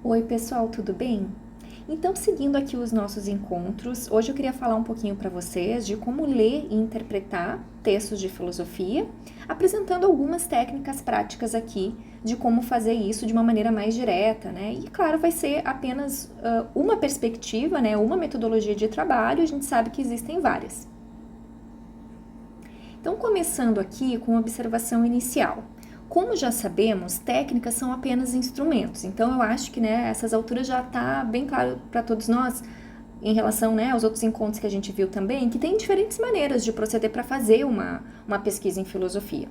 Oi, pessoal, tudo bem? Então, seguindo aqui os nossos encontros, hoje eu queria falar um pouquinho para vocês de como ler e interpretar textos de filosofia, apresentando algumas técnicas práticas aqui de como fazer isso de uma maneira mais direta, né? E claro, vai ser apenas uma perspectiva, né? Uma metodologia de trabalho, a gente sabe que existem várias. Então, começando aqui com uma observação inicial. Como já sabemos, técnicas são apenas instrumentos. Então, eu acho que essas alturas já está bem claro para todos nós, em relação aos outros encontros que a gente viu também, que tem diferentes maneiras de proceder para fazer uma pesquisa em filosofia.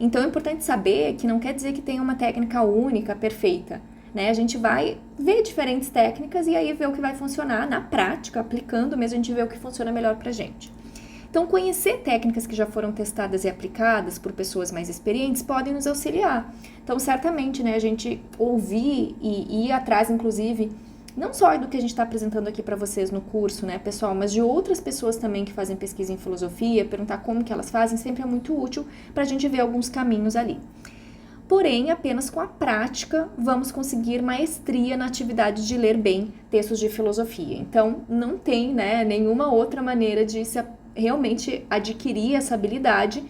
Então, é importante saber que não quer dizer que tem uma técnica única, perfeita. A gente vai ver diferentes técnicas e aí ver o que vai funcionar na prática, aplicando mesmo, a gente vê o que funciona melhor para a gente. Então, conhecer técnicas que já foram testadas e aplicadas por pessoas mais experientes podem nos auxiliar. Então, certamente, a gente ouvir e ir atrás, inclusive, não só do que a gente está apresentando aqui para vocês no curso, pessoal, mas de outras pessoas também que fazem pesquisa em filosofia, perguntar como que elas fazem, sempre é muito útil para a gente ver alguns caminhos ali. Porém, apenas com a prática vamos conseguir maestria na atividade de ler bem textos de filosofia. Então, não tem nenhuma outra maneira de se realmente adquirir essa habilidade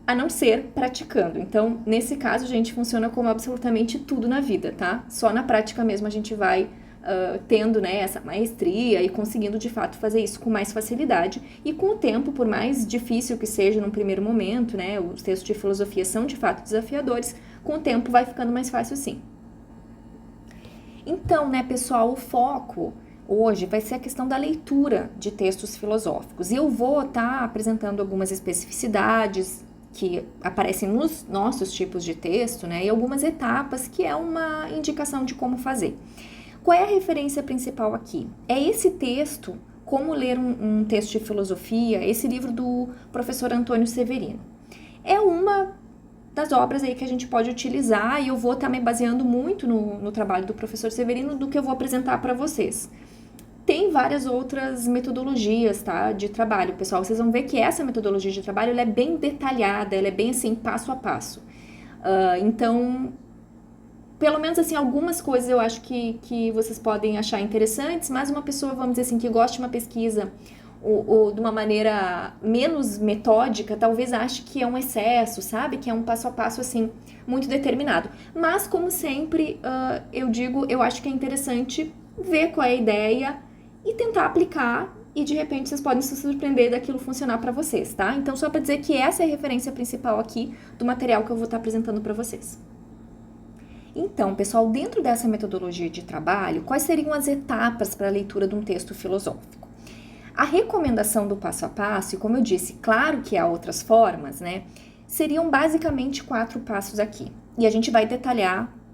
a não ser praticando. Então, nesse caso, gente, funciona como absolutamente tudo na vida, tá? Só na prática mesmo a gente vai tendo essa maestria e conseguindo de fato fazer isso com mais facilidade. E com o tempo, por mais difícil que seja num primeiro momento, os textos de filosofia são de fato desafiadores, com o tempo vai ficando mais fácil sim. Então, pessoal, o foco hoje vai ser a questão da leitura de textos filosóficos. E eu vou estar apresentando algumas especificidades que aparecem nos nossos tipos de texto, e algumas etapas que é uma indicação de como fazer. Qual é a referência principal aqui? É esse texto, Como Ler um Texto de Filosofia, esse livro do professor Antônio Severino. É uma das obras aí que a gente pode utilizar e eu vou estar me baseando muito no trabalho do professor Severino do que eu vou apresentar para vocês. Tem várias outras metodologias, tá, de trabalho, pessoal. Vocês vão ver que essa metodologia de trabalho ela é bem detalhada, ela é bem assim, passo a passo. Então, pelo menos assim, algumas coisas eu acho que vocês podem achar interessantes, mas uma pessoa, vamos dizer assim, que gosta de uma pesquisa ou de uma maneira menos metódica, talvez ache que é um excesso, sabe? Que é um passo a passo, assim, muito determinado. Mas, como sempre, eu acho que é interessante ver qual é a ideia e tentar aplicar e, de repente, vocês podem se surpreender daquilo funcionar para vocês, tá? Então, só para dizer que essa é a referência principal aqui do material que eu vou estar apresentando para vocês. Então, pessoal, dentro dessa metodologia de trabalho, quais seriam as etapas para a leitura de um texto filosófico? A recomendação do passo a passo, e como eu disse, claro que há outras formas, seriam basicamente 4 passos aqui. E a gente vai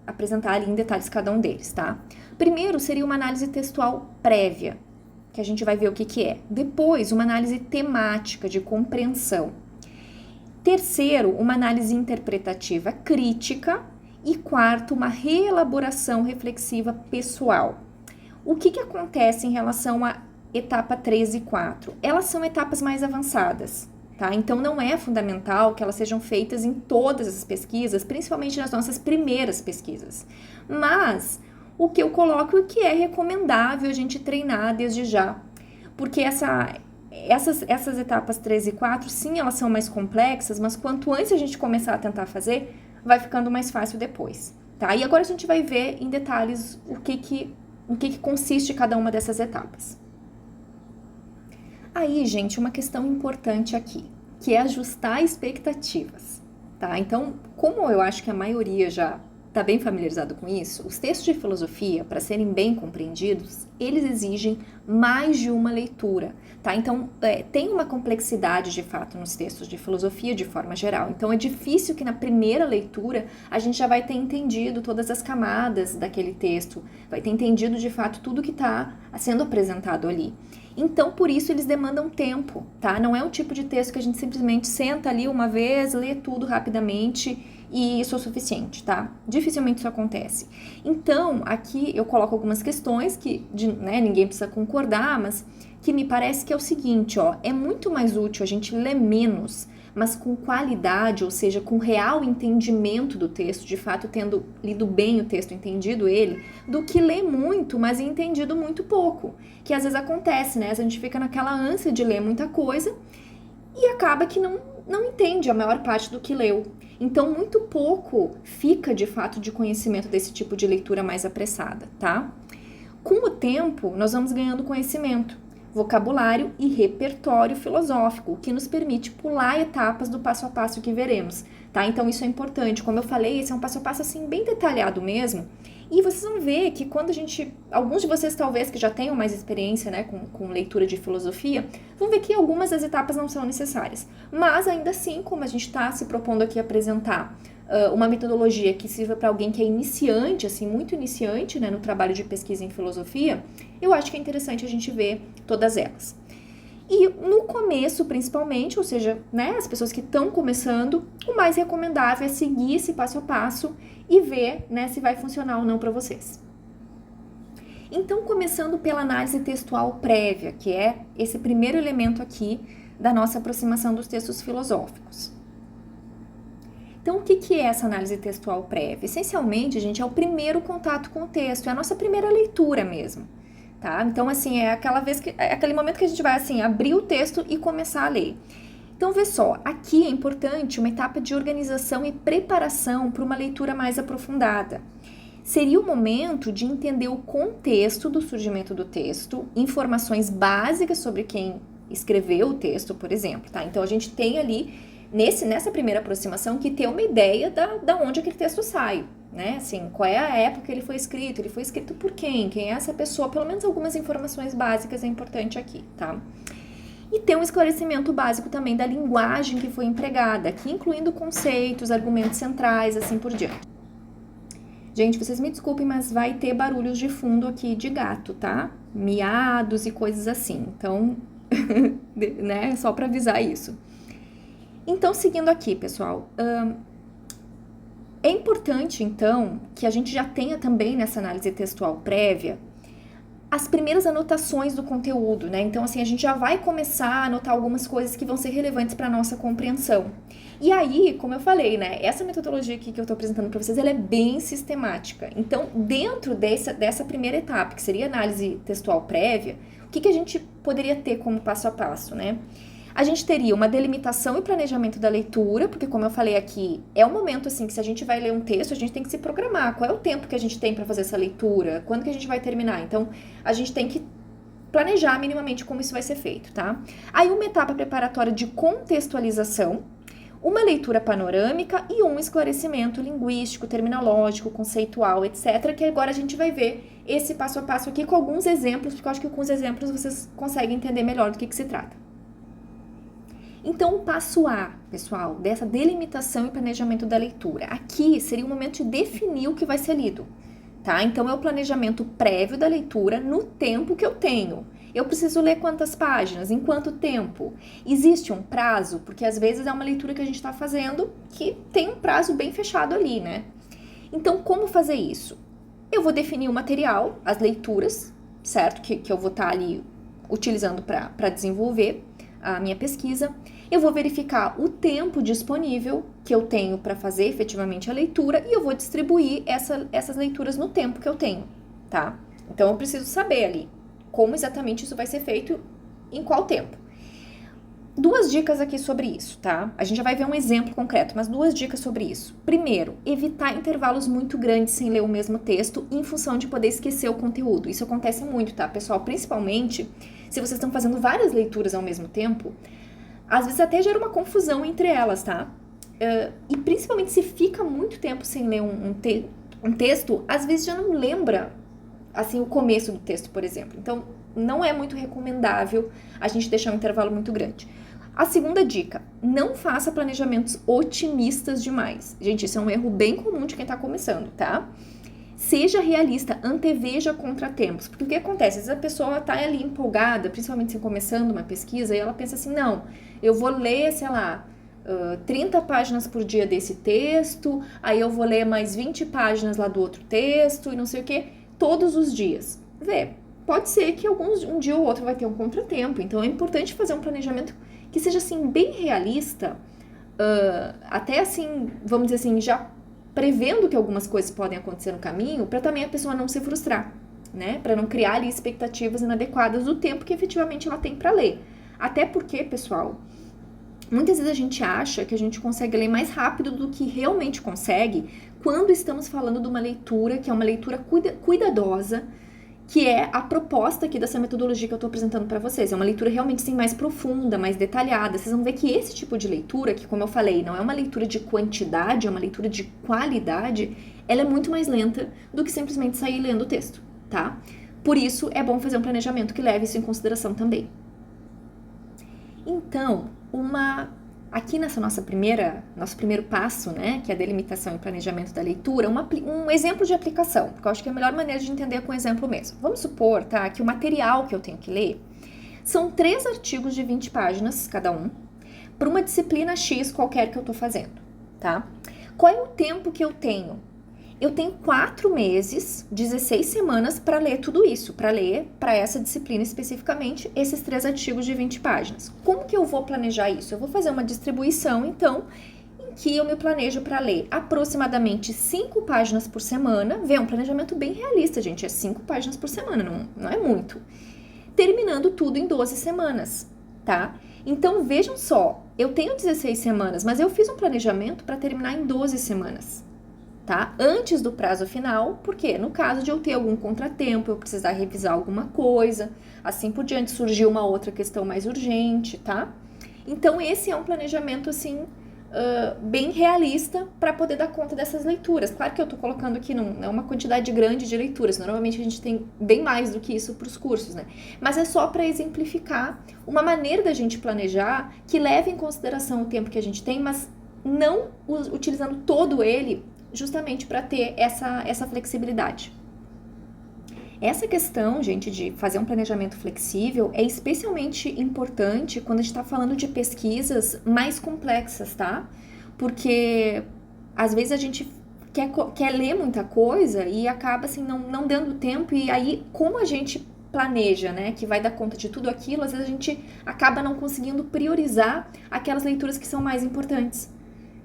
apresentar ali em detalhes cada um deles, tá? Primeiro seria uma análise textual prévia, que a gente vai ver o que é. Depois, uma análise temática de compreensão. Terceiro, uma análise interpretativa crítica. E quarto, uma reelaboração reflexiva pessoal. O que acontece em relação à etapa 3 e 4? Elas são etapas mais avançadas, tá? Então, não é fundamental que elas sejam feitas em todas as pesquisas, principalmente nas nossas primeiras pesquisas. Mas, o que eu coloco é que é recomendável a gente treinar desde já. Porque essas etapas 3 e 4, sim, elas são mais complexas, mas quanto antes a gente começar a tentar fazer, vai ficando mais fácil depois, tá? E agora a gente vai ver em detalhes o que consiste cada uma dessas etapas. Aí, gente, uma questão importante aqui, que é ajustar expectativas, tá? Então, como eu acho que a maioria já está bem familiarizado com isso, os textos de filosofia, para serem bem compreendidos, eles exigem mais de uma leitura, tá? Então, tem uma complexidade, de fato, nos textos de filosofia de forma geral. Então, é difícil que na primeira leitura a gente já vai ter entendido todas as camadas daquele texto, vai ter entendido, de fato, tudo que está sendo apresentado ali. Então, por isso, eles demandam tempo, tá? Não é um tipo de texto que a gente simplesmente senta ali uma vez, lê tudo rapidamente e isso é o suficiente, tá? Dificilmente isso acontece. Então, aqui eu coloco algumas questões que ninguém precisa concordar, mas que me parece que é o seguinte, é muito mais útil a gente ler menos, mas com qualidade, ou seja, com real entendimento do texto, de fato tendo lido bem o texto, entendido ele, do que ler muito, mas entendido muito pouco, que às vezes acontece, né? A gente fica naquela ânsia de ler muita coisa e acaba que não entende a maior parte do que leu. Então, muito pouco fica, de fato, de conhecimento desse tipo de leitura mais apressada, tá? Com o tempo, nós vamos ganhando conhecimento, vocabulário e repertório filosófico, o que nos permite pular etapas do passo a passo que veremos, tá? Então, isso é importante. Como eu falei, esse é um passo a passo, assim, bem detalhado mesmo. E vocês vão ver que quando alguns de vocês talvez que já tenham mais experiência, né, com leitura de filosofia, vão ver que algumas das etapas não são necessárias. Mas ainda assim, como a gente está se propondo aqui a apresentar uma metodologia que sirva para alguém que é iniciante, assim, muito iniciante, né, no trabalho de pesquisa em filosofia, eu acho que é interessante a gente ver todas elas. E no começo, principalmente, ou seja, né, as pessoas que estão começando, o mais recomendável é seguir esse passo a passo e ver, né, se vai funcionar ou não para vocês. Então, começando pela análise textual prévia, que é esse primeiro elemento aqui da nossa aproximação dos textos filosóficos. Então, o que é essa análise textual prévia? Essencialmente, gente, é o primeiro contato com o texto, é a nossa primeira leitura mesmo. Tá? Então, assim, é aquele momento que a gente vai, assim, abrir o texto e começar a ler. Então, vê só, aqui é importante uma etapa de organização e preparação para uma leitura mais aprofundada. Seria o momento de entender o contexto do surgimento do texto, informações básicas sobre quem escreveu o texto, por exemplo, tá? Então, a gente tem ali, nessa primeira aproximação, que ter uma ideia da onde aquele texto sai. Né? Assim, qual é a época que ele foi escrito por quem é essa pessoa, pelo menos algumas informações básicas é importante aqui, tá? E ter um esclarecimento básico também da linguagem que foi empregada, aqui incluindo conceitos, argumentos centrais, assim por diante. Gente, vocês me desculpem, mas vai ter barulhos de fundo aqui de gato, tá? Miados e coisas assim, então, né, só para avisar isso. Então, seguindo aqui, pessoal, é importante, então, que a gente já tenha também nessa análise textual prévia as primeiras anotações do conteúdo, né? Então, assim, a gente já vai começar a anotar algumas coisas que vão ser relevantes para a nossa compreensão. E aí, como eu falei, né? Essa metodologia aqui que eu estou apresentando para vocês, ela é bem sistemática. Então, dentro dessa primeira etapa, que seria a análise textual prévia, o que a gente poderia ter como passo a passo, né? A gente teria uma delimitação e planejamento da leitura, porque como eu falei aqui, é um momento assim que se a gente vai ler um texto, a gente tem que se programar. Qual é o tempo que a gente tem para fazer essa leitura? Quando que a gente vai terminar? Então, a gente tem que planejar minimamente como isso vai ser feito, tá? Aí uma etapa preparatória de contextualização, uma leitura panorâmica e um esclarecimento linguístico, terminológico, conceitual, etc., que agora a gente vai ver esse passo a passo aqui com alguns exemplos, porque eu acho que com os exemplos vocês conseguem entender melhor do que se trata. Então, o passo A, pessoal, dessa delimitação e planejamento da leitura, aqui seria o momento de definir o que vai ser lido, tá? Então, é o planejamento prévio da leitura no tempo que eu tenho. Eu preciso ler quantas páginas? Em quanto tempo? Existe um prazo? Porque às vezes é uma leitura que a gente está fazendo que tem um prazo bem fechado ali, né? Então, como fazer isso? Eu vou definir o material, as leituras, certo? Que eu vou estar ali utilizando para desenvolver a minha pesquisa. Eu vou verificar o tempo disponível que eu tenho para fazer efetivamente a leitura e eu vou distribuir essas leituras no tempo que eu tenho, tá? Então, eu preciso saber ali como exatamente isso vai ser feito, em qual tempo. Duas dicas aqui sobre isso, tá? A gente já vai ver um exemplo concreto, mas duas dicas sobre isso. Primeiro, evitar intervalos muito grandes sem ler o mesmo texto em função de poder esquecer o conteúdo. Isso acontece muito, tá, pessoal? Principalmente se vocês estão fazendo várias leituras ao mesmo tempo, às vezes até gera uma confusão entre elas, tá? E principalmente se fica muito tempo sem ler um texto, às vezes já não lembra, assim, o começo do texto, por exemplo. Então, não é muito recomendável a gente deixar um intervalo muito grande. A segunda dica, não faça planejamentos otimistas demais. Gente, isso é um erro bem comum de quem tá começando, tá? Seja realista, anteveja contratempos. Porque o que acontece? Às vezes a pessoa tá ali empolgada, principalmente se começando uma pesquisa, e ela pensa assim, não, eu vou ler, sei lá, 30 páginas por dia desse texto, aí eu vou ler mais 20 páginas lá do outro texto, e não sei o que, todos os dias. Pode ser que um dia ou outro vai ter um contratempo, então é importante fazer um planejamento que seja, assim, bem realista, até assim, vamos dizer assim, já prevendo que algumas coisas podem acontecer no caminho, para também a pessoa não se frustrar, né? Para não criar ali expectativas inadequadas do tempo que efetivamente ela tem para ler. Até porque, pessoal, muitas vezes a gente acha que a gente consegue ler mais rápido do que realmente consegue quando estamos falando de uma leitura que é uma leitura cuidadosa, que é a proposta aqui dessa metodologia que eu estou apresentando para vocês. É uma leitura realmente assim, mais profunda, mais detalhada. Vocês vão ver que esse tipo de leitura, que como eu falei, não é uma leitura de quantidade, é uma leitura de qualidade, ela é muito mais lenta do que simplesmente sair lendo o texto, tá? Por isso, é bom fazer um planejamento que leve isso em consideração também. Então, aqui nessa nosso primeiro passo, né, que é a delimitação e planejamento da leitura, um exemplo de aplicação, porque eu acho que é a melhor maneira de entender com exemplo mesmo. Vamos supor, tá, que o material que eu tenho que ler são 3 artigos de 20 páginas cada um, para uma disciplina X qualquer que eu tô fazendo, tá? Qual é o tempo que eu tenho? Eu tenho 4 meses, 16 semanas para ler tudo isso, para ler para essa disciplina especificamente esses 3 artigos de 20 páginas. Como que eu vou planejar isso? Eu vou fazer uma distribuição, então, em que eu me planejo para ler aproximadamente 5 páginas por semana. Vê, é um planejamento bem realista, gente, é 5 páginas por semana, não é muito. Terminando tudo em 12 semanas, tá? Então, vejam só, eu tenho 16 semanas, mas eu fiz um planejamento para terminar em 12 semanas. Tá? Antes do prazo final, porque no caso de eu ter algum contratempo, eu precisar revisar alguma coisa, assim por diante, surgiu uma outra questão mais urgente, tá? Então esse é um planejamento assim bem realista para poder dar conta dessas leituras. Claro que eu tô colocando aqui não é uma quantidade grande de leituras, normalmente a gente tem bem mais do que isso para os cursos, né? Mas é só para exemplificar uma maneira da gente planejar que leve em consideração o tempo que a gente tem, mas não utilizando todo ele justamente para ter essa flexibilidade. Essa questão, gente, de fazer um planejamento flexível é especialmente importante quando a gente está falando de pesquisas mais complexas, tá? Porque às vezes a gente quer ler muita coisa e acaba assim não dando tempo, e aí como a gente planeja, né, que vai dar conta de tudo aquilo, às vezes a gente acaba não conseguindo priorizar aquelas leituras que são mais importantes.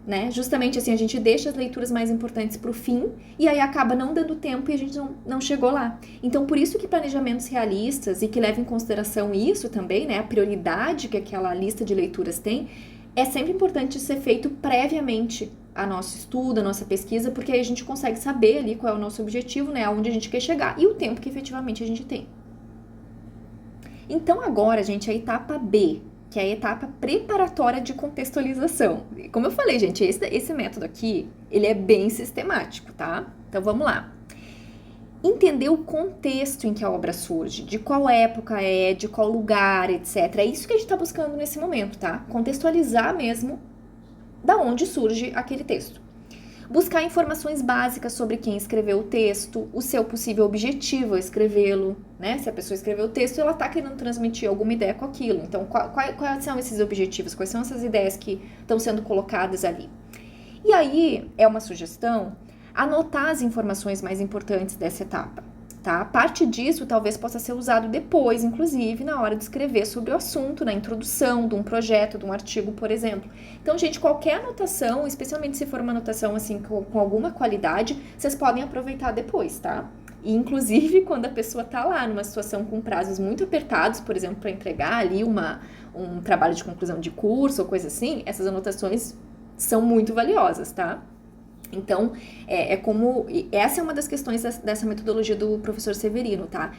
Né? Justamente assim, a gente deixa as leituras mais importantes para o fim e aí acaba não dando tempo e a gente não chegou lá. Então, por isso que planejamentos realistas e que levam em consideração isso também, né, a prioridade que aquela lista de leituras tem, é sempre importante ser feito previamente a nosso estudo, a nossa pesquisa, porque aí a gente consegue saber ali qual é o nosso objetivo, né, aonde a gente quer chegar e o tempo que efetivamente a gente tem. Então, agora, gente, a etapa B, que é a etapa preparatória de contextualização. Como eu falei, gente, esse método aqui, ele é bem sistemático, tá? Então, vamos lá. Entender o contexto em que a obra surge, de qual época é, de qual lugar, etc. É isso que a gente está buscando nesse momento, tá? Contextualizar mesmo da onde surge aquele texto. Buscar informações básicas sobre quem escreveu o texto, o seu possível objetivo ao escrevê-lo, né? Se a pessoa escreveu o texto, ela está querendo transmitir alguma ideia com aquilo. Então, quais são esses objetivos? Quais são essas ideias que estão sendo colocadas ali? E aí, é uma sugestão, anotar as informações mais importantes dessa etapa, tá? Parte disso talvez possa ser usado depois, inclusive, na hora de escrever sobre o assunto, na introdução de um projeto, de um artigo, por exemplo. Então, gente, qualquer anotação, especialmente se for uma anotação assim com alguma qualidade, vocês podem aproveitar depois, tá? E, inclusive, quando a pessoa tá lá numa situação com prazos muito apertados, por exemplo, para entregar ali um trabalho de conclusão de curso ou coisa assim, essas anotações são muito valiosas, tá? Então, essa é uma das questões dessa metodologia do professor Severino, tá?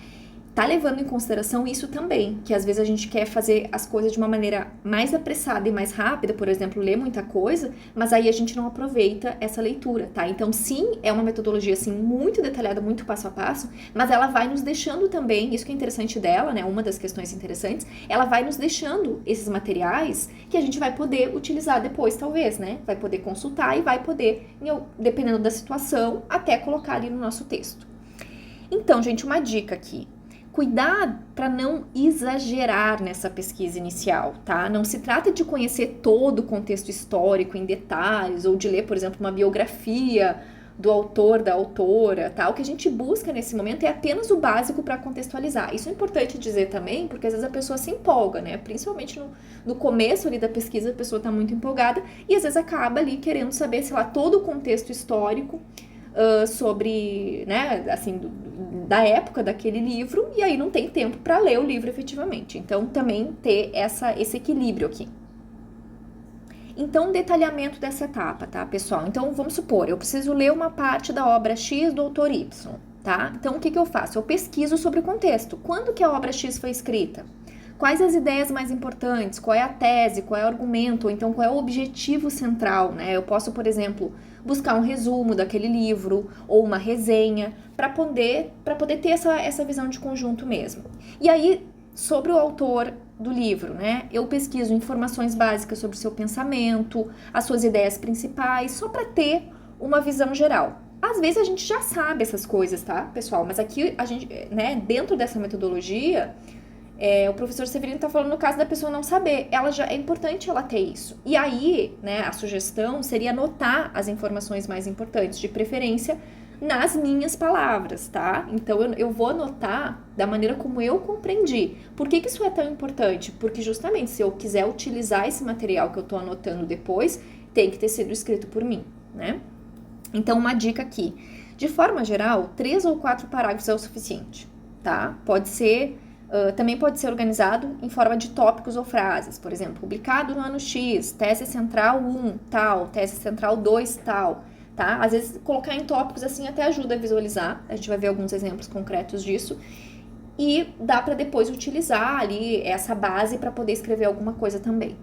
Tá levando em consideração isso também, que às vezes a gente quer fazer as coisas de uma maneira mais apressada e mais rápida, por exemplo, ler muita coisa, mas aí a gente não aproveita essa leitura, tá? Então, sim, é uma metodologia, assim, muito detalhada, muito passo a passo, mas ela vai nos deixando também, isso que é interessante dela, né? Uma das questões interessantes, ela vai nos deixando esses materiais que a gente vai poder utilizar depois, talvez, né? Vai poder consultar e vai poder, dependendo da situação, até colocar ali no nosso texto. Então, gente, uma dica aqui. Cuidado para não exagerar nessa pesquisa inicial, tá? Não se trata de conhecer todo o contexto histórico em detalhes ou de ler, por exemplo, uma biografia do autor, da autora, tá? O que a gente busca nesse momento é apenas o básico para contextualizar. Isso é importante dizer também, porque às vezes a pessoa se empolga, né? Principalmente no começo ali da pesquisa, a pessoa tá muito empolgada e às vezes acaba ali querendo saber, sei lá, todo o contexto histórico sobre, né, assim, da época daquele livro, e aí não tem tempo para ler o livro efetivamente. Então, também ter esse equilíbrio aqui. Então, detalhamento dessa etapa, tá, pessoal? Então, vamos supor, eu preciso ler uma parte da obra X do autor Y, tá? Então, o que eu faço? Eu pesquiso sobre o contexto. Quando que a obra X foi escrita? Quais as ideias mais importantes? Qual é a tese? Qual é o argumento? Ou então, qual é o objetivo central, né? Eu posso, por exemplo, buscar um resumo daquele livro ou uma resenha para poder ter essa visão de conjunto mesmo. E aí, sobre o autor do livro, né? Eu pesquiso informações básicas sobre o seu pensamento, as suas ideias principais, só para ter uma visão geral. Às vezes a gente já sabe essas coisas, tá, pessoal? Mas aqui a gente, né, dentro dessa metodologia, o professor Severino está falando no caso da pessoa não saber. É importante ela ter isso. E aí, né, a sugestão seria anotar as informações mais importantes, de preferência nas minhas palavras, tá? Então, eu vou anotar da maneira como eu compreendi. Por que isso é tão importante? Porque justamente se eu quiser utilizar esse material que eu tô anotando depois, tem que ter sido escrito por mim, né? Então, uma dica aqui. De forma geral, 3 ou 4 parágrafos é o suficiente, tá? Também pode ser organizado em forma de tópicos ou frases. Por exemplo, publicado no ano X, tese central 1, tal, tese central 2, tal. Tá? Às vezes, colocar em tópicos assim até ajuda a visualizar. A gente vai ver alguns exemplos concretos disso. E dá para depois utilizar ali essa base para poder escrever alguma coisa também.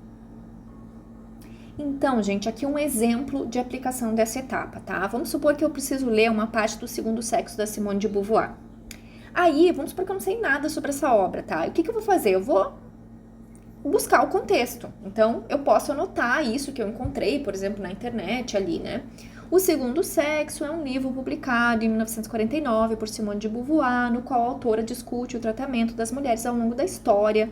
Então, gente, aqui um exemplo de aplicação dessa etapa, tá? Vamos supor que eu preciso ler uma parte do Segundo Sexo da Simone de Beauvoir. Aí, vamos supor que eu não sei nada sobre essa obra, tá? E o que eu vou fazer? Eu vou buscar o contexto. Então, eu posso anotar isso que eu encontrei, por exemplo, na internet ali, né? O Segundo Sexo é um livro publicado em 1949 por Simone de Beauvoir, no qual a autora discute o tratamento das mulheres ao longo da história.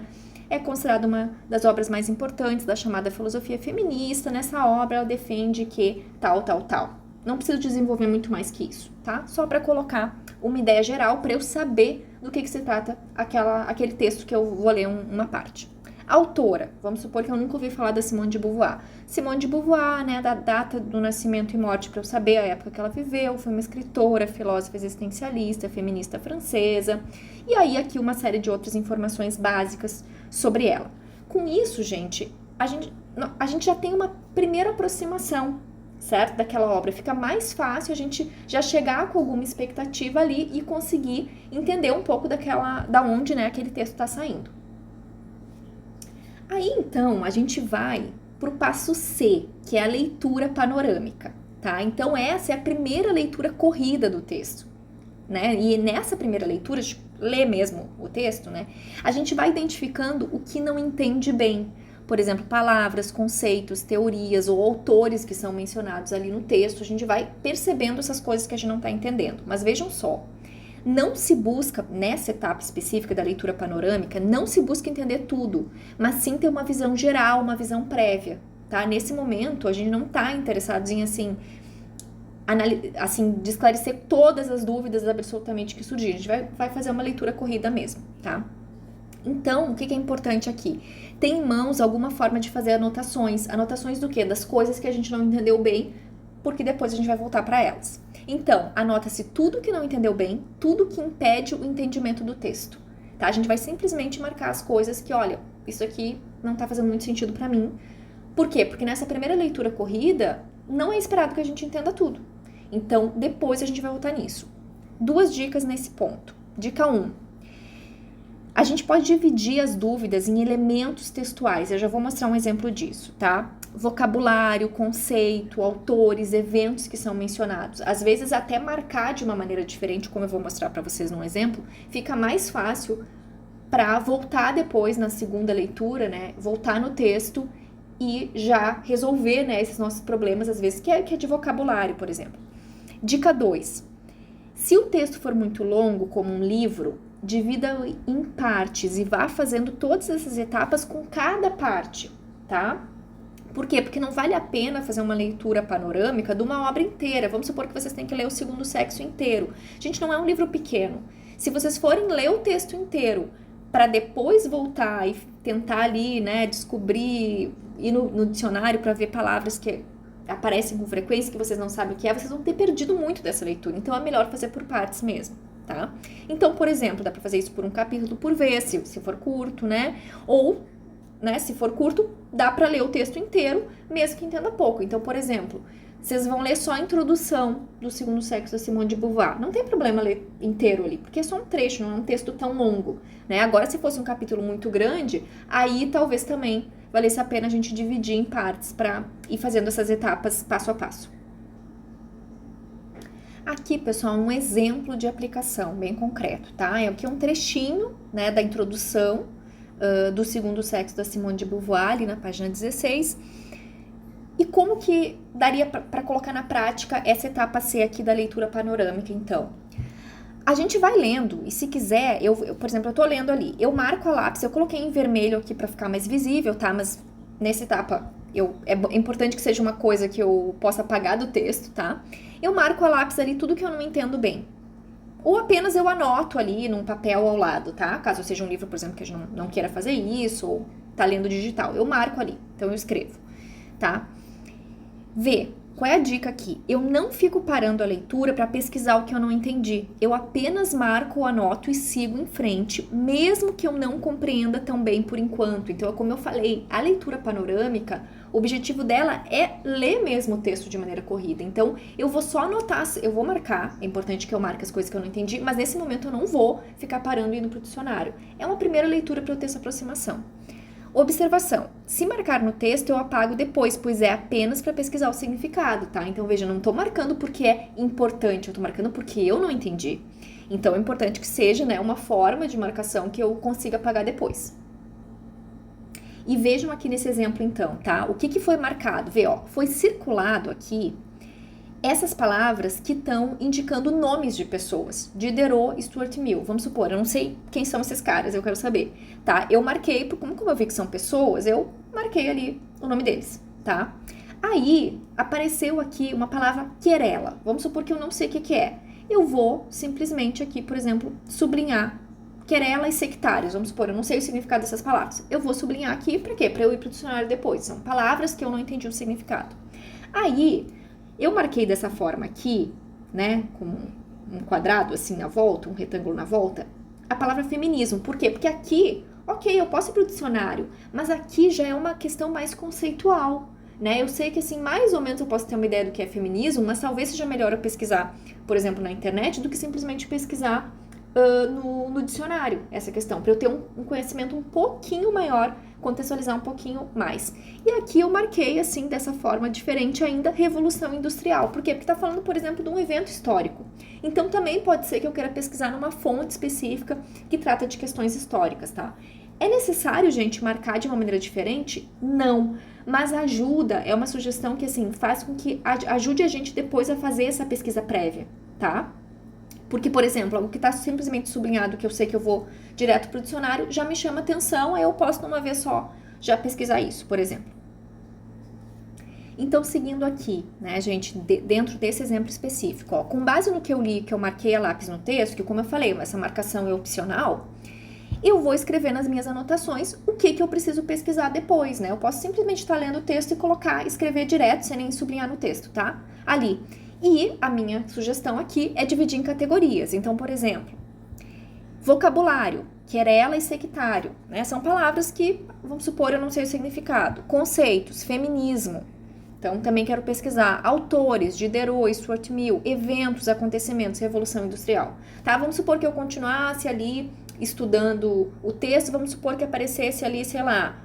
É considerada uma das obras mais importantes da chamada filosofia feminista. Nessa obra, ela defende que tal. Não preciso desenvolver muito mais que isso, tá? Só para colocar uma ideia geral para eu saber do que se trata aquele texto que eu vou ler uma parte. Autora, vamos supor que eu nunca ouvi falar da Simone de Beauvoir. Simone de Beauvoir, né, da data do nascimento e morte para eu saber a época que ela viveu, foi uma escritora, filósofa existencialista, feminista francesa, e aí aqui uma série de outras informações básicas sobre ela. Com isso, gente, a gente já tem uma primeira aproximação, certo, daquela obra. Fica mais fácil a gente já chegar com alguma expectativa ali e conseguir entender um pouco da onde, né, aquele texto está saindo. Aí, então, a gente vai para o passo C, que é a leitura panorâmica, tá? Então, essa é a primeira leitura corrida do texto, né? E nessa primeira leitura, a gente lê mesmo o texto, né? A gente vai identificando o que não entende bem. Por exemplo, palavras, conceitos, teorias ou autores que são mencionados ali no texto. A gente vai percebendo essas coisas que a gente não está entendendo. Mas vejam só. Não se busca, nessa etapa específica da leitura panorâmica, não se busca entender tudo, mas sim ter uma visão geral, uma visão prévia, tá? Nesse momento, a gente não está interessado em, assim, de esclarecer todas as dúvidas absolutamente que surgirem. A gente vai fazer uma leitura corrida mesmo, tá? Então, o que é importante aqui? Tem em mãos alguma forma de fazer anotações. Anotações do quê? Das coisas que a gente não entendeu bem, porque depois a gente vai voltar para elas. Então, anota-se tudo que não entendeu bem, tudo que impede o entendimento do texto, tá? A gente vai simplesmente marcar as coisas que, olha, isso aqui não tá fazendo muito sentido para mim. Por quê? Porque nessa primeira leitura corrida, não é esperado que a gente entenda tudo. Então, depois a gente vai voltar nisso. 2 dicas nesse ponto. Dica 1. A gente pode dividir as dúvidas em elementos textuais. Eu já vou mostrar um exemplo disso, tá? Vocabulário, conceito, autores, eventos que são mencionados. Às vezes até marcar de uma maneira diferente, como eu vou mostrar para vocês num exemplo, fica mais fácil para voltar depois na segunda leitura, né? Voltar no texto e já resolver, né, esses nossos problemas, às vezes, que é de vocabulário, por exemplo. Dica 2. Se o texto for muito longo, como um livro, divida em partes e vá fazendo todas essas etapas com cada parte, tá? Por quê? Porque não vale a pena fazer uma leitura panorâmica de uma obra inteira. Vamos supor que vocês têm que ler o Segundo Sexo inteiro. Gente, não é um livro pequeno. Se vocês forem ler o texto inteiro para depois voltar e tentar ali, né, descobrir, ir no dicionário para ver palavras que aparecem com frequência, que vocês não sabem o que é, vocês vão ter perdido muito dessa leitura. Então, é melhor fazer por partes mesmo, tá? Então, por exemplo, dá para fazer isso por um capítulo por vez, se for curto, né? Ou, né, se for curto, dá para ler o texto inteiro, mesmo que entenda pouco. Então, por exemplo, vocês vão ler só a introdução do Segundo Sexo da Simone de Beauvoir. Não tem problema ler inteiro ali, porque é só um trecho, não é um texto tão longo, né? Agora, se fosse um capítulo muito grande, aí talvez também valesse a pena a gente dividir em partes para ir fazendo essas etapas passo a passo. Aqui, pessoal, um exemplo de aplicação bem concreto, tá? Aqui é um trechinho, né, da introdução do Segundo Sexo da Simone de Beauvoir, ali na página 16. E como que daria para colocar na prática essa etapa C aqui da leitura panorâmica, então? A gente vai lendo, e se quiser, por exemplo, eu tô lendo ali, eu marco a lápis, eu coloquei em vermelho aqui para ficar mais visível, tá? Mas nessa etapa, é importante que seja uma coisa que eu possa apagar do texto, tá? Eu marco a lápis ali tudo que eu não entendo bem. Ou apenas eu anoto ali num papel ao lado, tá? Caso seja um livro, por exemplo, que a gente não queira fazer isso, ou tá lendo digital, eu marco ali, então eu escrevo, tá? Vê, qual é a dica aqui? Eu não fico parando a leitura para pesquisar o que eu não entendi. Eu apenas marco, anoto e sigo em frente, mesmo que eu não compreenda tão bem por enquanto. Então, como eu falei, a leitura panorâmica, o objetivo dela é ler mesmo o texto de maneira corrida. Então, eu vou só anotar, eu vou marcar, é importante que eu marque as coisas que eu não entendi, mas nesse momento eu não vou ficar parando e indo para o dicionário. É uma primeira leitura para eu ter essa aproximação. Observação. Se marcar no texto, eu apago depois, pois é apenas para pesquisar o significado, tá? Então, veja, eu não estou marcando porque é importante, eu estou marcando porque eu não entendi. Então, é importante que seja, né, uma forma de marcação que eu consiga apagar depois. E vejam aqui nesse exemplo, então, tá? O que foi marcado? Vê, ó, foi circulado aqui essas palavras que estão indicando nomes de pessoas, Diderot e Stuart Mill. Vamos supor, eu não sei quem são esses caras, eu quero saber, tá? Eu marquei, como eu vi que são pessoas, eu marquei ali o nome deles, tá? Aí, apareceu aqui uma palavra querela. Vamos supor que eu não sei o que é. Eu vou simplesmente aqui, por exemplo, sublinhar querela e sectários. Vamos supor, eu não sei o significado dessas palavras. Eu vou sublinhar aqui, pra quê? Pra eu ir pro dicionário depois. São palavras que eu não entendi o significado. Aí, eu marquei dessa forma aqui, né, com um quadrado assim na volta, um retângulo na volta, a palavra feminismo. Por quê? Porque aqui, ok, eu posso ir para o dicionário, mas aqui já é uma questão mais conceitual, né? Eu sei que assim, mais ou menos eu posso ter uma ideia do que é feminismo, mas talvez seja melhor eu pesquisar, por exemplo, na internet, do que simplesmente pesquisar no dicionário, essa questão, para eu ter um conhecimento um pouquinho maior, contextualizar um pouquinho mais. E aqui eu marquei, assim, dessa forma diferente ainda, Revolução Industrial. Por quê? Porque tá falando, por exemplo, de um evento histórico. Então, também pode ser que eu queira pesquisar numa fonte específica que trata de questões históricas, tá? É necessário, gente, marcar de uma maneira diferente? Não. Mas ajuda, é uma sugestão que, assim, faz com que ajude a gente depois a fazer essa pesquisa prévia, tá? Porque, por exemplo, algo que está simplesmente sublinhado, que eu sei que eu vou direto para o dicionário, já me chama atenção, aí eu posso, numa vez só, já pesquisar isso, por exemplo. Então, seguindo aqui, né, gente, dentro desse exemplo específico, ó, com base no que eu li, que eu marquei a lápis no texto, que como eu falei, essa marcação é opcional, eu vou escrever nas minhas anotações o que eu preciso pesquisar depois, né? Eu posso simplesmente estar lendo o texto e escrever direto, sem nem sublinhar no texto, tá? Ali. E a minha sugestão aqui é dividir em categorias. Então, por exemplo, vocabulário, querela e sectário, né? São palavras que, vamos supor, eu não sei o significado. Conceitos, feminismo. Então, também quero pesquisar autores, Diderot, Stuart Mill, eventos, acontecimentos, Revolução Industrial. Tá? Vamos supor que eu continuasse ali estudando o texto, vamos supor que aparecesse ali, sei lá,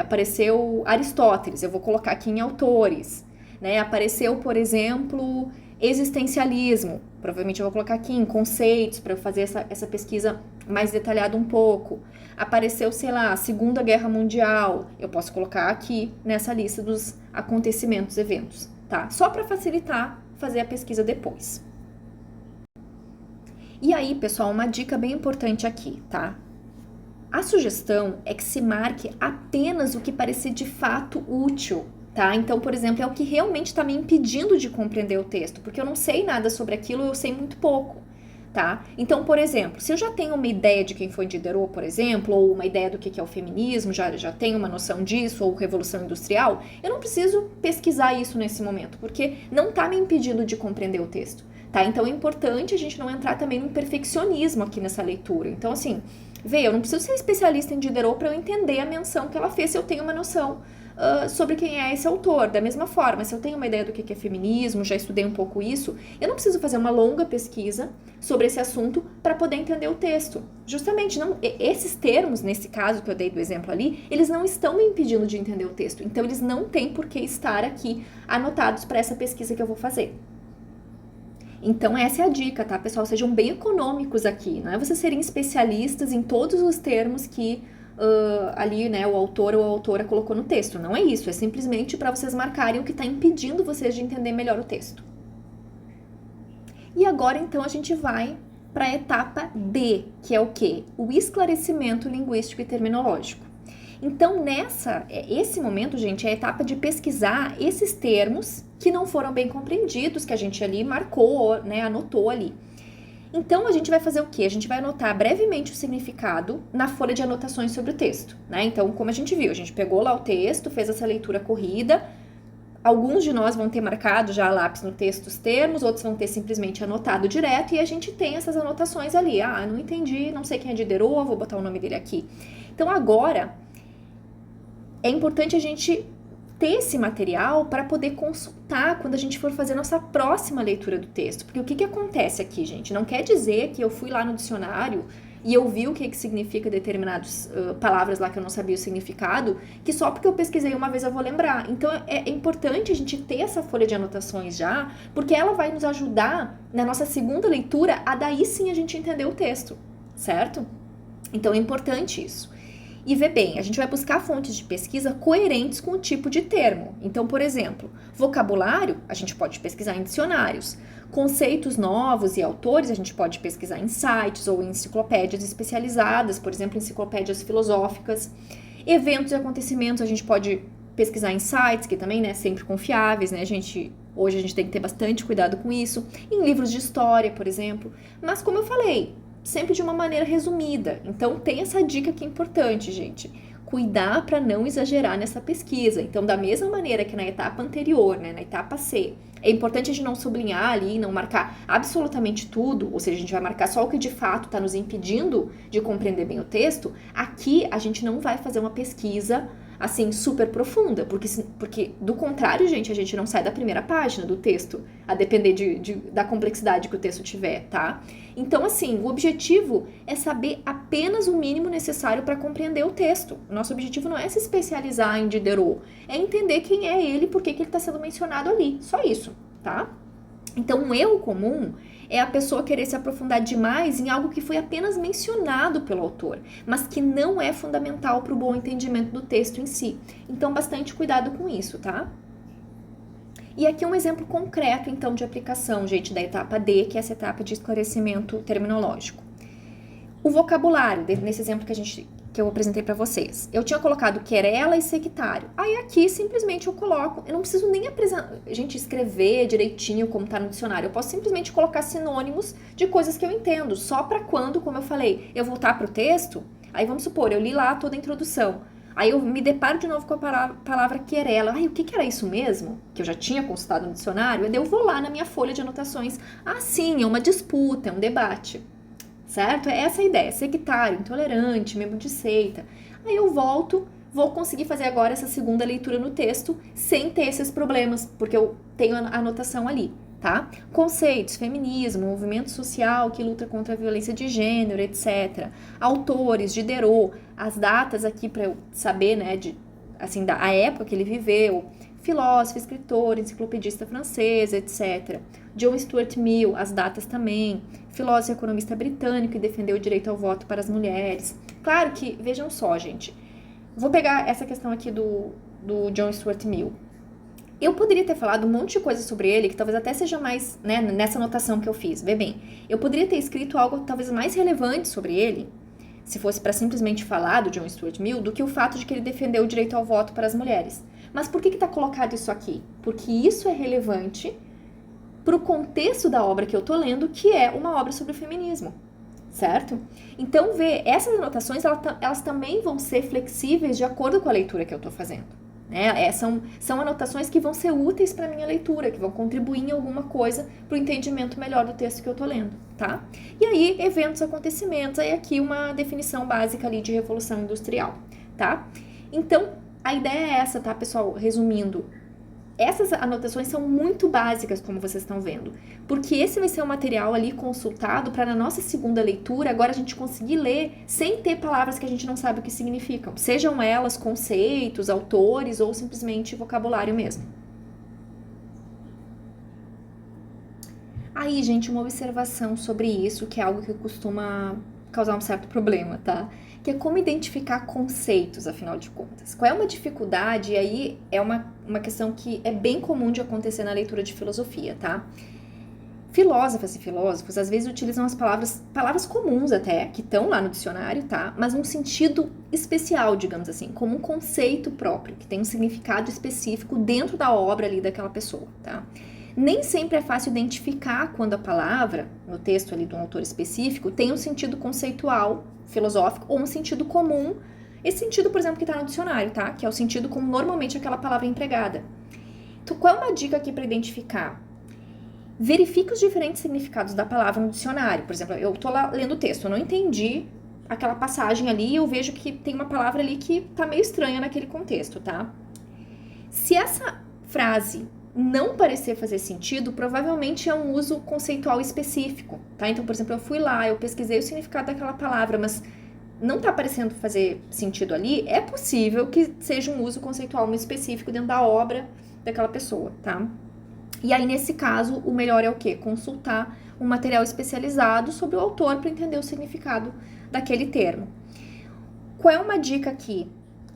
apareceu Aristóteles, eu vou colocar aqui em autores. Né? Apareceu, por exemplo, existencialismo. Provavelmente eu vou colocar aqui em conceitos para eu fazer essa pesquisa mais detalhada um pouco. Apareceu, sei lá, Segunda Guerra Mundial. Eu posso colocar aqui nessa lista dos acontecimentos, eventos, tá? Só para facilitar fazer a pesquisa depois. E aí, pessoal, uma dica bem importante aqui, tá? A sugestão é que se marque apenas o que parecer de fato útil, tá? Então, por exemplo, é o que realmente está me impedindo de compreender o texto, porque eu não sei nada sobre aquilo, eu sei muito pouco, tá? Então, por exemplo, se eu já tenho uma ideia de quem foi Diderot, por exemplo, ou uma ideia do que é o feminismo, já tenho uma noção disso, ou Revolução Industrial, eu não preciso pesquisar isso nesse momento, porque não está me impedindo de compreender o texto, tá? Então, é importante a gente não entrar também num perfeccionismo aqui nessa leitura. Então, assim, eu não preciso ser especialista em Diderot para eu entender a menção que ela fez, se eu tenho uma noção sobre quem é esse autor. Da mesma forma, se eu tenho uma ideia do que é feminismo, já estudei um pouco isso, eu não preciso fazer uma longa pesquisa sobre esse assunto para poder entender o texto. Justamente, esses termos, nesse caso que eu dei do exemplo ali, eles não estão me impedindo de entender o texto. Então, eles não têm por que estar aqui anotados para essa pesquisa que eu vou fazer. Então, essa é a dica, tá, pessoal? Sejam bem econômicos aqui. Não é vocês serem especialistas em todos os termos que ali, né, o autor ou a autora colocou no texto. Não é isso, é simplesmente para vocês marcarem o que está impedindo vocês de entender melhor o texto. E agora, então, a gente vai para a etapa D, que é o quê? O esclarecimento linguístico e terminológico. Então, esse momento, gente, é a etapa de pesquisar esses termos que não foram bem compreendidos, que a gente ali marcou, né, anotou ali. Então, a gente vai fazer o quê? A gente vai anotar brevemente o significado na folha de anotações sobre o texto, né? Então, como a gente viu, a gente pegou lá o texto, fez essa leitura corrida. Alguns de nós vão ter marcado já a lápis no texto os termos, outros vão ter simplesmente anotado direto, e a gente tem essas anotações ali. Ah, não entendi, não sei quem é Diderot, vou botar o nome dele aqui. Então, agora, é importante a gente ter esse material para poder consultar quando a gente for fazer nossa próxima leitura do texto. Porque o que acontece aqui, gente? Não quer dizer que eu fui lá no dicionário e eu vi o que significa determinadas palavras lá que eu não sabia o significado, que só porque eu pesquisei uma vez eu vou lembrar. Então, é importante a gente ter essa folha de anotações já, porque ela vai nos ajudar na nossa segunda leitura a daí sim a gente entender o texto, certo? Então, é importante isso. E vê bem, a gente vai buscar fontes de pesquisa coerentes com o tipo de termo. Então, por exemplo, vocabulário, a gente pode pesquisar em dicionários. Conceitos novos e autores, a gente pode pesquisar em sites ou em enciclopédias especializadas, por exemplo, enciclopédias filosóficas. Eventos e acontecimentos, a gente pode pesquisar em sites, que também, né, sempre confiáveis, né, hoje a gente tem que ter bastante cuidado com isso. Em livros de história, por exemplo. Mas, como eu falei, sempre de uma maneira resumida. Então, tem essa dica que é importante, gente. Cuidar para não exagerar nessa pesquisa. Então, da mesma maneira que na etapa anterior, né, na etapa C, é importante a gente não sublinhar ali, não marcar absolutamente tudo, ou seja, a gente vai marcar só o que de fato está nos impedindo de compreender bem o texto. Aqui, a gente não vai fazer uma pesquisa assim, super profunda, porque do contrário, gente, a gente não sai da primeira página do texto, a depender da complexidade que o texto tiver, tá? Então, assim, o objetivo é saber apenas o mínimo necessário para compreender o texto. O nosso objetivo não é se especializar em Diderot, é entender quem é ele e por que ele está sendo mencionado ali, só isso, tá? Então, um erro comum é a pessoa querer se aprofundar demais em algo que foi apenas mencionado pelo autor, mas que não é fundamental para o bom entendimento do texto em si. Então, bastante cuidado com isso, tá? E aqui um exemplo concreto, então, de aplicação, gente, da etapa D, que é essa etapa de esclarecimento terminológico. O vocabulário, nesse exemplo que eu apresentei para vocês. Eu tinha colocado querela e sectário. Aí aqui, simplesmente, eu coloco... Eu não preciso nem escrever direitinho como tá no dicionário. Eu posso simplesmente colocar sinônimos de coisas que eu entendo. Só para quando, como eu falei, eu voltar pro texto... Aí, vamos supor, eu li lá toda a introdução. Aí eu me deparo de novo com a palavra querela. Ai, o que era isso mesmo? Que eu já tinha consultado no dicionário. E daí eu vou lá na minha folha de anotações. Ah, sim, é uma disputa, é um debate. Certo? É essa a ideia, sectário, intolerante, membro de seita. Aí eu vou conseguir fazer agora essa segunda leitura no texto sem ter esses problemas, porque eu tenho a anotação ali, tá? Conceitos, feminismo, movimento social que luta contra a violência de gênero, etc. Autores, Diderot, as datas aqui para eu saber, né, da época que ele viveu, filósofo, escritor, enciclopedista francês, etc. John Stuart Mill, as datas também, filósofo e economista britânico que defendeu o direito ao voto para as mulheres. Claro que, vejam só, gente, vou pegar essa questão aqui do John Stuart Mill. Eu poderia ter falado um monte de coisa sobre ele, que talvez até seja mais, né, nessa anotação que eu fiz, vê bem. Eu poderia ter escrito algo talvez mais relevante sobre ele, se fosse para simplesmente falar do John Stuart Mill, do que o fato de que ele defendeu o direito ao voto para as mulheres. Mas por que está colocado isso aqui? Porque isso é relevante para o contexto da obra que eu estou lendo, que é uma obra sobre o feminismo, certo? Então, essas anotações, elas também vão ser flexíveis de acordo com a leitura que eu estou fazendo. Né? São anotações que vão ser úteis para a minha leitura, que vão contribuir em alguma coisa para o entendimento melhor do texto que eu estou lendo, tá? E aí, eventos, acontecimentos, aí aqui uma definição básica ali de Revolução Industrial, tá? Então, a ideia é essa, tá, pessoal? Resumindo, essas anotações são muito básicas, como vocês estão vendo, porque esse vai ser um material ali consultado para na nossa segunda leitura, agora a gente conseguir ler sem ter palavras que a gente não sabe o que significam, sejam elas conceitos, autores ou simplesmente vocabulário mesmo. Aí, gente, uma observação sobre isso, que é algo que costuma causar um certo problema, tá? Que é como identificar conceitos, afinal de contas. Qual é uma dificuldade? E aí é uma questão que é bem comum de acontecer na leitura de filosofia, tá? Filósofas e filósofos, às vezes, utilizam as palavras comuns até, que estão lá no dicionário, tá? Mas num sentido especial, digamos assim, como um conceito próprio, que tem um significado específico dentro da obra ali daquela pessoa, tá? Nem sempre é fácil identificar quando a palavra, no texto ali de um autor específico, tem um sentido conceitual, filosófico, ou um sentido comum. Esse sentido, por exemplo, que está no dicionário, tá? Que é o sentido como normalmente aquela palavra é empregada. Então, qual é uma dica aqui para identificar? Verifique os diferentes significados da palavra no dicionário. Por exemplo, eu estou lá lendo o texto, eu não entendi aquela passagem ali, eu vejo que tem uma palavra ali que está meio estranha naquele contexto, tá? Se essa frase não parecer fazer sentido, provavelmente é um uso conceitual específico, tá? Então, por exemplo, eu fui lá, eu pesquisei o significado daquela palavra, mas não tá parecendo fazer sentido ali, é possível que seja um uso conceitual muito específico dentro da obra daquela pessoa, tá? E aí, nesse caso, o melhor é o quê? Consultar um material especializado sobre o autor para entender o significado daquele termo. Qual é uma dica aqui?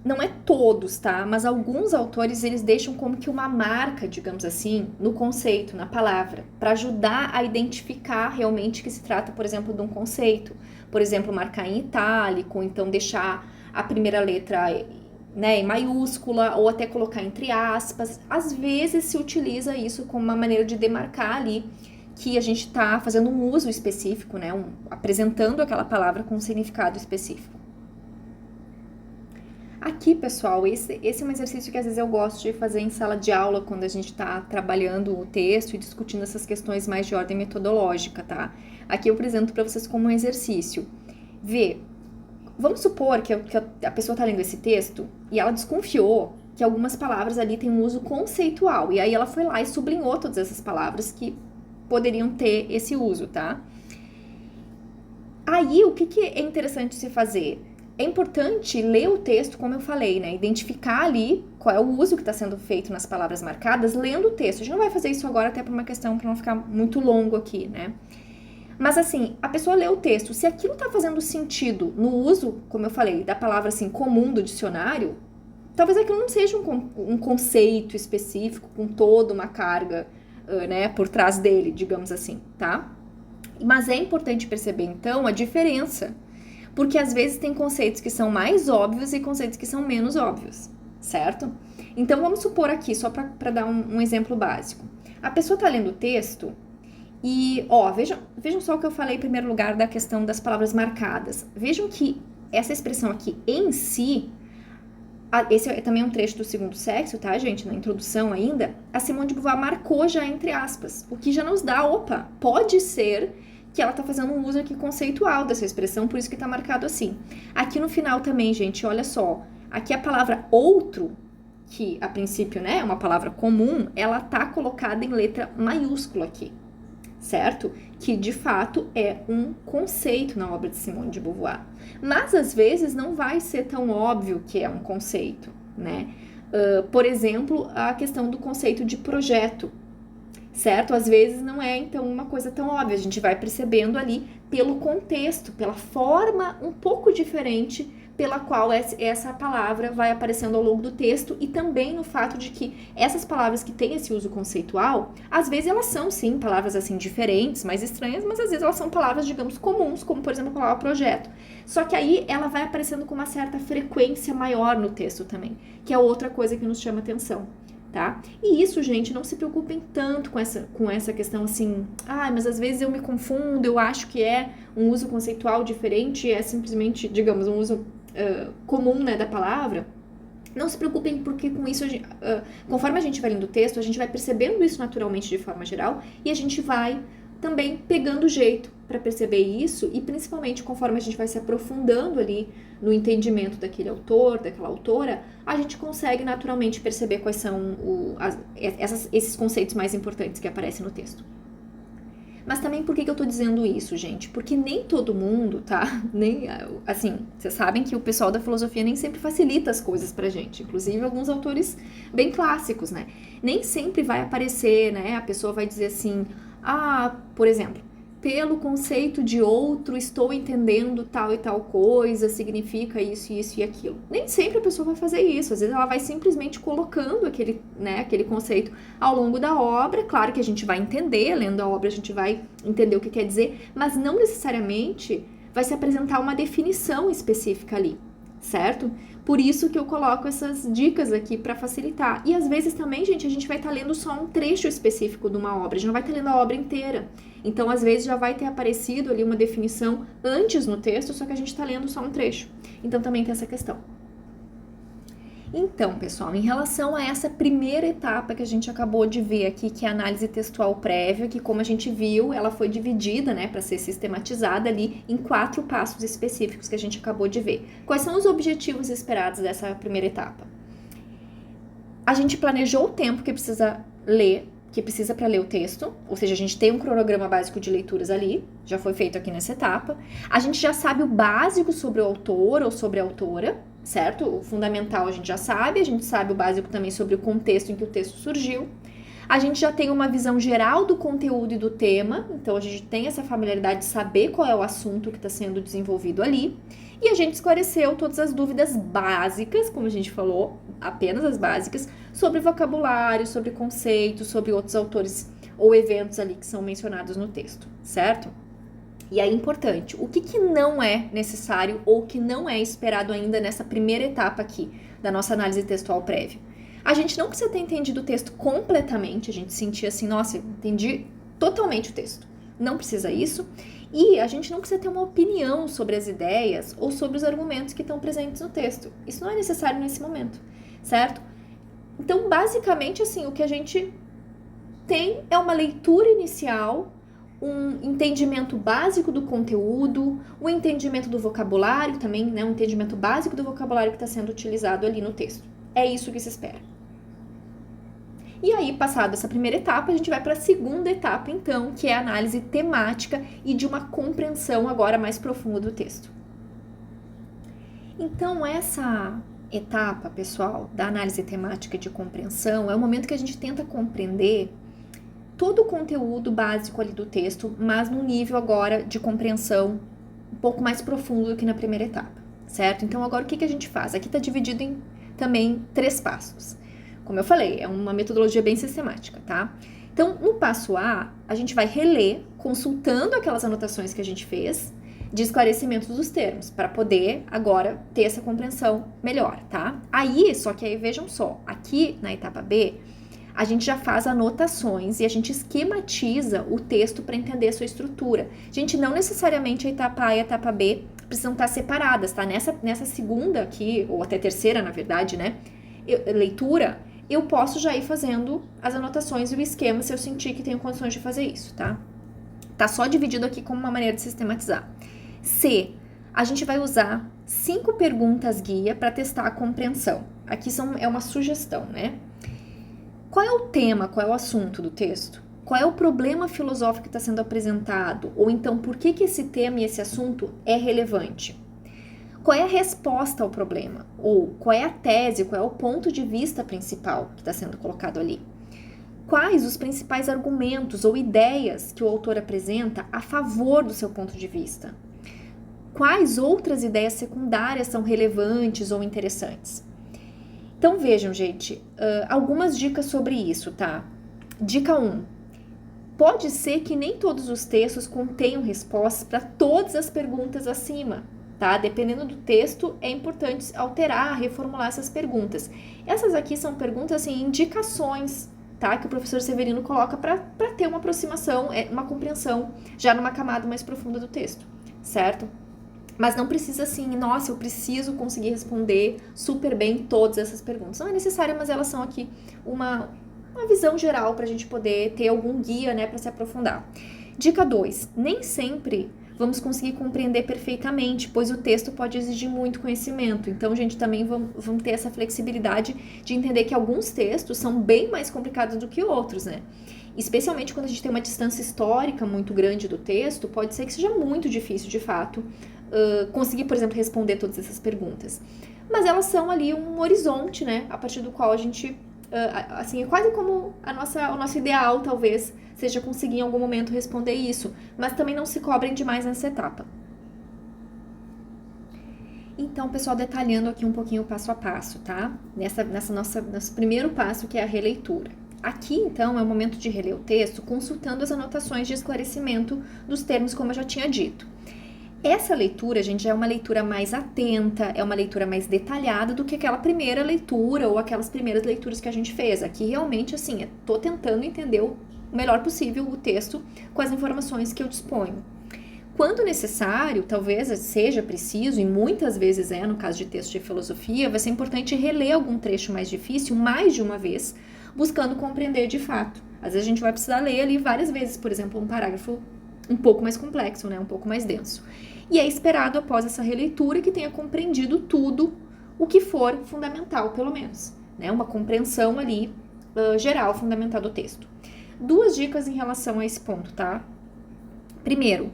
Não é todos, tá? Mas alguns autores, eles deixam como que uma marca, digamos assim, no conceito, na palavra, para ajudar a identificar realmente que se trata, por exemplo, de um conceito. Por exemplo, marcar em itálico, então deixar a primeira letra, né, em maiúscula, ou até colocar entre aspas. Às vezes se utiliza isso como uma maneira de demarcar ali que a gente está fazendo um uso específico, né, apresentando aquela palavra com um significado específico. Aqui, pessoal, esse é um exercício que às vezes eu gosto de fazer em sala de aula, quando a gente está trabalhando o texto e discutindo essas questões mais de ordem metodológica, tá? Aqui eu apresento para vocês como um exercício. Vamos supor que a pessoa está lendo esse texto e ela desconfiou que algumas palavras ali têm um uso conceitual, e aí ela foi lá e sublinhou todas essas palavras que poderiam ter esse uso, tá? Aí, o que é interessante se fazer? É importante ler o texto, como eu falei, né? Identificar ali qual é o uso que está sendo feito nas palavras marcadas, lendo o texto. A gente não vai fazer isso agora, até por uma questão para não ficar muito longo aqui, né? Mas assim, a pessoa lê o texto, se aquilo está fazendo sentido no uso, como eu falei, da palavra assim, comum do dicionário, talvez aquilo não seja um conceito específico com toda uma carga, né, por trás dele, digamos assim, tá? Mas é importante perceber, então, a diferença. Porque às vezes tem conceitos que são mais óbvios e conceitos que são menos óbvios, certo? Então vamos supor aqui, só para dar um exemplo básico. A pessoa está lendo o texto e, vejam só o que eu falei em primeiro lugar da questão das palavras marcadas. Vejam que essa expressão aqui em si, esse é também um trecho do Segundo Sexo, tá, gente? Na introdução ainda, a Simone de Beauvoir marcou já entre aspas, o que já nos dá, pode ser que ela tá fazendo um uso aqui conceitual dessa expressão, por isso que tá marcado assim. Aqui no final também, gente, olha só. Aqui a palavra outro, que a princípio, né, é uma palavra comum, ela tá colocada em letra maiúscula aqui, certo? Que, de fato, é um conceito na obra de Simone de Beauvoir. Mas, às vezes, não vai ser tão óbvio que é um conceito, né? Por exemplo, a questão do conceito de projeto, certo? Às vezes não é, então, uma coisa tão óbvia. A gente vai percebendo ali pelo contexto, pela forma um pouco diferente pela qual essa palavra vai aparecendo ao longo do texto, e também no fato de que essas palavras que têm esse uso conceitual, às vezes elas são, sim, palavras assim diferentes, mais estranhas, mas às vezes elas são palavras, digamos, comuns, como por exemplo a palavra projeto. Só que aí ela vai aparecendo com uma certa frequência maior no texto também, que é outra coisa que nos chama atenção. Tá? E isso, gente, não se preocupem tanto com essa questão assim, mas às vezes eu me confundo, eu acho que é um uso conceitual diferente, é simplesmente, digamos, um uso comum, né, da palavra. Não se preocupem, porque com isso, conforme a gente vai lendo o texto, a gente vai percebendo isso naturalmente de forma geral, e a gente vai também pegando jeito para perceber isso, e principalmente conforme a gente vai se aprofundando ali no entendimento daquele autor, daquela autora, a gente consegue naturalmente perceber quais são esses conceitos mais importantes que aparecem no texto. Mas também por que eu tô dizendo isso, gente? Porque nem todo mundo, tá? Nem, assim, vocês sabem que o pessoal da filosofia nem sempre facilita as coisas pra gente. Inclusive alguns autores bem clássicos, né? Nem sempre vai aparecer, né? A pessoa vai dizer assim, por exemplo, pelo conceito de outro, estou entendendo tal e tal coisa, significa isso, isso e aquilo. Nem sempre a pessoa vai fazer isso, às vezes ela vai simplesmente colocando aquele conceito ao longo da obra. Claro que a gente vai entender, lendo a obra a gente vai entender o que quer dizer, mas não necessariamente vai se apresentar uma definição específica ali, certo? Por isso que eu coloco essas dicas aqui para facilitar. E às vezes também, gente, a gente vai estar lendo só um trecho específico de uma obra, a gente não vai estar lendo a obra inteira. Então, às vezes, já vai ter aparecido ali uma definição antes no texto, só que a gente está lendo só um trecho. Então, também tem essa questão. Então, pessoal, em relação a essa primeira etapa que a gente acabou de ver aqui, que é a análise textual prévia, que como a gente viu, ela foi dividida, né, para ser sistematizada ali em 4 passos específicos que a gente acabou de ver. Quais são os objetivos esperados dessa primeira etapa? A gente planejou o tempo que precisa para ler o texto, ou seja, a gente tem um cronograma básico de leituras ali, já foi feito aqui nessa etapa. A gente já sabe o básico sobre o autor ou sobre a autora, certo? O fundamental a gente já sabe, a gente sabe o básico também sobre o contexto em que o texto surgiu. A gente já tem uma visão geral do conteúdo e do tema, então a gente tem essa familiaridade de saber qual é o assunto que está sendo desenvolvido ali. E a gente esclareceu todas as dúvidas básicas, como a gente falou, apenas as básicas, sobre vocabulário, sobre conceitos, sobre outros autores ou eventos ali que são mencionados no texto, certo? E aí, importante, o que não é necessário ou que não é esperado ainda nessa primeira etapa aqui da nossa análise textual prévia? A gente não precisa ter entendido o texto completamente, a gente sentir assim, nossa, entendi totalmente o texto. Não precisa isso. E a gente não precisa ter uma opinião sobre as ideias ou sobre os argumentos que estão presentes no texto. Isso não é necessário nesse momento, certo? Então, basicamente, assim, o que a gente tem é uma leitura inicial, um entendimento básico do conteúdo, um entendimento do vocabulário também, né? Um entendimento básico do vocabulário que está sendo utilizado ali no texto. É isso que se espera. E aí, passada essa primeira etapa, a gente vai para a segunda etapa, então, que é a análise temática e de uma compreensão agora mais profunda do texto. Então, essa etapa, pessoal, da análise temática e de compreensão é o momento que a gente tenta compreender todo o conteúdo básico ali do texto, mas num nível agora de compreensão um pouco mais profundo do que na primeira etapa, certo? Então, agora o que a gente faz? Aqui está dividido em também 3 passos. Como eu falei, é uma metodologia bem sistemática, tá? Então, no passo A, a gente vai reler, consultando aquelas anotações que a gente fez, de esclarecimento dos termos, para poder agora ter essa compreensão melhor, tá? Só que aí vejam só, aqui na etapa B, a gente já faz anotações e a gente esquematiza o texto para entender a sua estrutura. Gente, não necessariamente a etapa A e a etapa B precisam estar separadas, tá? Nessa segunda aqui, ou até terceira, na verdade, né? Leitura, eu posso já ir fazendo as anotações e o esquema se eu sentir que tenho condições de fazer isso, tá? Tá só dividido aqui como uma maneira de sistematizar. C, a gente vai usar 5 perguntas guia para testar a compreensão. Aqui é uma sugestão, né? Qual é o tema, qual é o assunto do texto? Qual é o problema filosófico que está sendo apresentado? Ou então, por que esse tema e esse assunto é relevante? Qual é a resposta ao problema? Ou qual é a tese, qual é o ponto de vista principal que está sendo colocado ali? Quais os principais argumentos ou ideias que o autor apresenta a favor do seu ponto de vista? quais outras ideias secundárias são relevantes ou interessantes. Então vejam, gente, algumas dicas sobre isso, tá? Dica 1. Pode ser que nem todos os textos contenham respostas para todas as perguntas acima, tá? Dependendo do texto, é importante alterar, reformular essas perguntas. Essas aqui são perguntas, assim, indicações, tá? Que o professor Severino coloca para ter uma aproximação, uma compreensão já numa camada mais profunda do texto, certo? Mas não precisa assim, nossa, eu preciso conseguir responder super bem todas essas perguntas. Não é necessário, mas elas são aqui uma visão geral para a gente poder ter algum guia, né, para se aprofundar. Dica 2. Nem sempre vamos conseguir compreender perfeitamente, pois o texto pode exigir muito conhecimento. Então, gente, também vamos ter essa flexibilidade de entender que alguns textos são bem mais complicados do que outros, né? Especialmente quando a gente tem uma distância histórica muito grande do texto, pode ser que seja muito difícil, de fato, conseguir, por exemplo, responder todas essas perguntas. Mas elas são ali um horizonte, né? A partir do qual a gente, assim, é quase como o nosso ideal, talvez, seja conseguir em algum momento responder isso. Mas também não se cobrem demais nessa etapa. Então, pessoal, detalhando aqui um pouquinho o passo a passo, tá? Nosso primeiro passo, que é a releitura. Aqui, então, é o momento de reler o texto, consultando as anotações de esclarecimento dos termos, como eu já tinha dito. Essa leitura, gente, já é uma leitura mais atenta, é uma leitura mais detalhada do que aquela primeira leitura ou aquelas primeiras leituras que a gente fez. Aqui, realmente, assim, tô tentando entender o melhor possível o texto com as informações que eu disponho. Quando necessário, talvez seja preciso, e muitas vezes no caso de texto de filosofia, vai ser importante reler algum trecho mais difícil mais de uma vez, buscando compreender de fato. Às vezes a gente vai precisar ler ali várias vezes, por exemplo, um parágrafo um pouco mais complexo, né, um pouco mais denso. E é esperado, após essa releitura, que tenha compreendido tudo o que for fundamental, pelo menos, né, uma compreensão ali geral, fundamental do texto. 2 dicas em relação a esse ponto, tá? Primeiro,